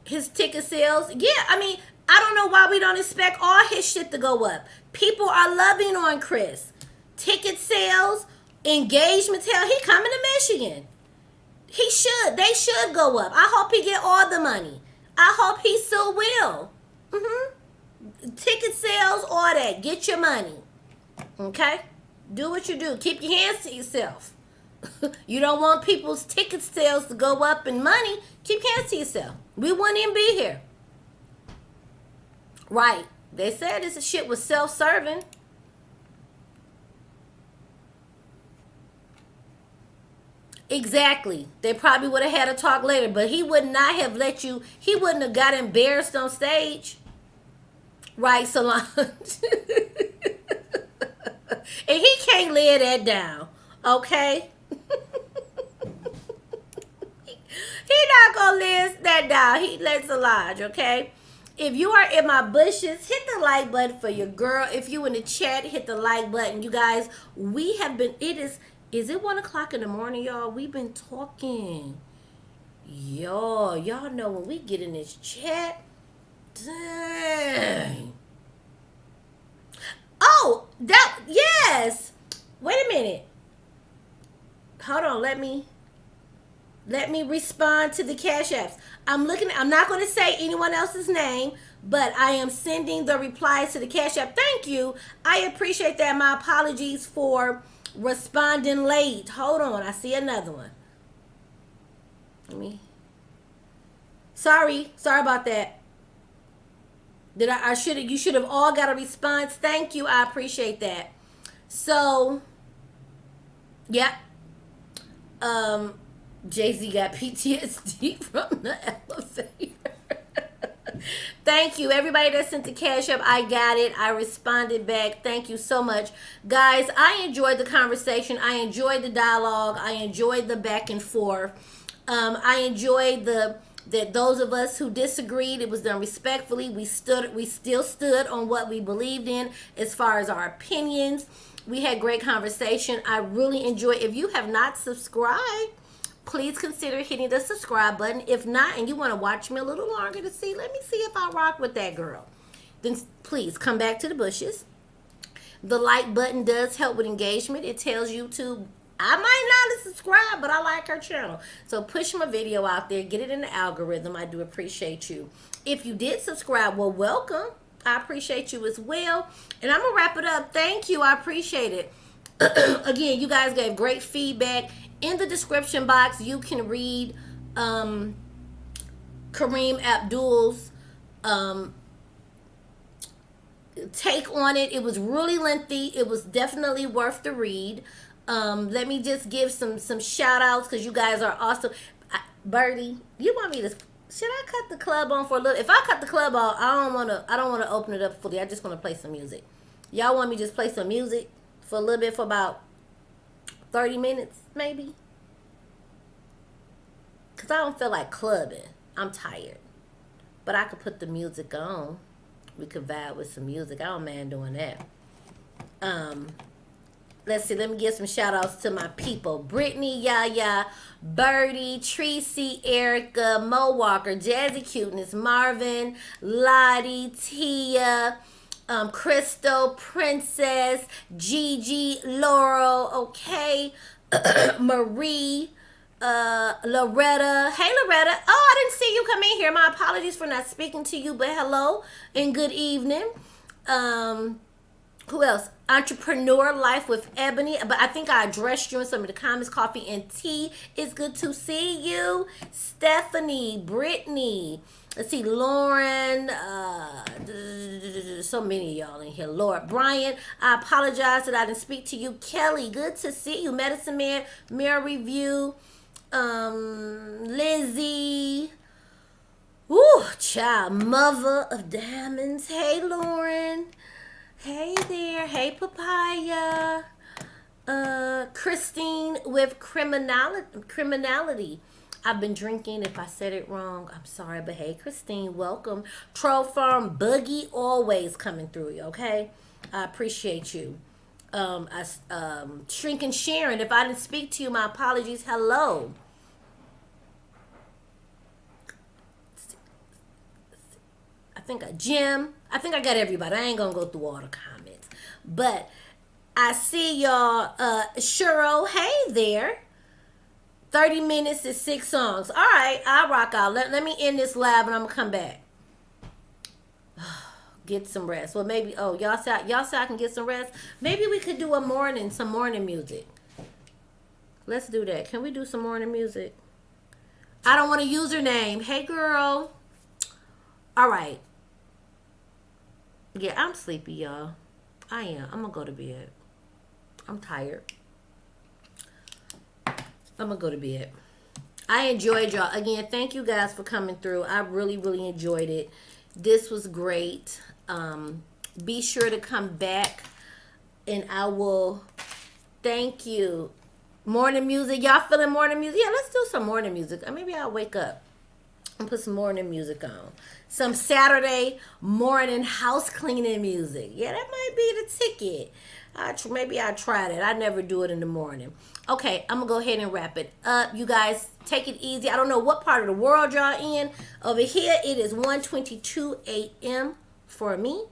His ticket sales, yeah, I mean, I don't know why we don't expect all his shit to go up. People are loving on Chris. Ticket sales, engagements, hell, he coming to Michigan. He should. They should go up. I hope he get all the money. I hope he still will. Ticket sales, all that. Get your money. Okay? Do what you do. Keep your hands to yourself. You don't want people's ticket sales to go up in money. Keep your hands to yourself. We wouldn't even be here. Right. They said this shit was self-serving. Exactly. They probably would have had a talk later, but he would not have let you, he wouldn't have got embarrassed on stage. Right, Solange? And he can't lay that down, okay? He not gonna lay that down. He lets Solange, okay? If you are in my bushes, hit the like button for your girl. If you in the chat, hit the like button. You guys, we have been, is it 1 o'clock in the morning, y'all? We've been talking. Y'all know when we get in this chat, dang. Oh, yes. Wait a minute. Hold on, let me respond to the Cash Apps. I'm not going to say anyone else's name, but I am sending the replies to the Cash App. Thank you. I appreciate that. My apologies for responding late. Hold on. I see another one. Sorry about that. You should have all got a response. Thank you. I appreciate that. So, yeah. Jay-Z got PTSD from the elevator. Thank you. Everybody that sent the Cash App, I got it. I responded back. Thank you so much. Guys, I enjoyed the conversation. I enjoyed the dialogue. I enjoyed the back and forth. I enjoyed that those of us who disagreed, it was done respectfully. We still stood on what we believed in as far as our opinions. We had great conversation. I really enjoyed. If you have not subscribed, please consider hitting the subscribe button. If not, and you want to watch me a little longer to see, let me see if I rock with that girl, then please come back to the bushes. The like button does help with engagement. It tells YouTube, I might not have subscribed, but I like her channel. So push my video out there. Get it in the algorithm. I do appreciate you. If you did subscribe, well, welcome. I appreciate you as well. And I'm going to wrap it up. Thank you. I appreciate it. Again, you guys gave great feedback. In the description box, you can read Kareem Abdul's take on it. It was really lengthy. It was definitely worth the read. Let me just give some shout outs because you guys are awesome. Birdie, you want me to, should I cut the club on for a little? If I cut the club off, I don't want to open it up fully. I just want to play some music. Y'all want me to just play some music for a little bit, for about 30 minutes maybe? Because I don't feel like clubbing. I'm tired. But I could put the music on. We could vibe with some music. I don't mind doing that. Let's see. Let me give some shout outs to my people. Brittany, Yaya, Birdie, Tracy, Erica, Mo Walker, Jazzy Cuteness, Marvin, Lottie, Tia, Crystal, Princess, Gigi, Laurel, okay, Marie, Loretta. Hey, Loretta. Oh, I didn't see you come in here. My apologies for not speaking to you, but hello and good evening. Who else? Entrepreneur Life with Ebony. But I think I addressed you in some of the comments. Coffee and Tea. It's good to see you. Stephanie, Brittany. Let's see, Lauren. So many of y'all in here. Lord Brian. I apologize that I didn't speak to you. Kelly, good to see you. Medicine Man, Mirror Review. Lizzie. Ooh, child. Mother of Diamonds. Hey, Lauren. Hey there. Hey, Papaya. Christine with criminality. I've been drinking. If I said it wrong, I'm sorry. But hey, Christine, welcome. Troll Farm Boogie always coming through you, okay? I appreciate you. Shrinking Sharon, if I didn't speak to you, my apologies. Hello. Jim. I think I got everybody. I ain't gonna go through all the comments. But I see y'all. Shuro, hey there. 30 minutes is 6 songs. All right, I'll rock out. Let me end this live and I'm gonna come back. Get some rest. Well, maybe, y'all say I can get some rest. Maybe we could do some morning music. Let's do that. Can we do some morning music? I don't want a username. Hey, girl. All right. Yeah, I'm sleepy, y'all. I am. I'm gonna go to bed. I'm tired. I'm gonna go to bed. I enjoyed y'all. Again, thank you guys for coming through. I really, really enjoyed it. This was great. Be sure to come back and I will thank you. Morning music. Y'all feeling morning music? Yeah, let's do some morning music. Or maybe I'll wake up and put some morning music on. Some Saturday morning house cleaning music. Yeah, that might be the ticket. Maybe I'll try that. I never do it in the morning. Okay, I'm going to go ahead and wrap it up. You guys, take it easy. I don't know what part of the world y'all in. Over here, it is 1:22 a.m. for me.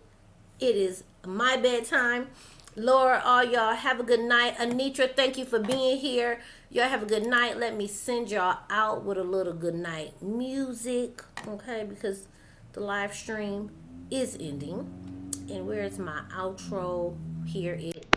It is my bedtime. Laura, all y'all, have a good night. Anitra, thank you for being here. Y'all have a good night. Let me send y'all out with a little good night music, okay? Because the live stream is ending. And where's my outro? Here it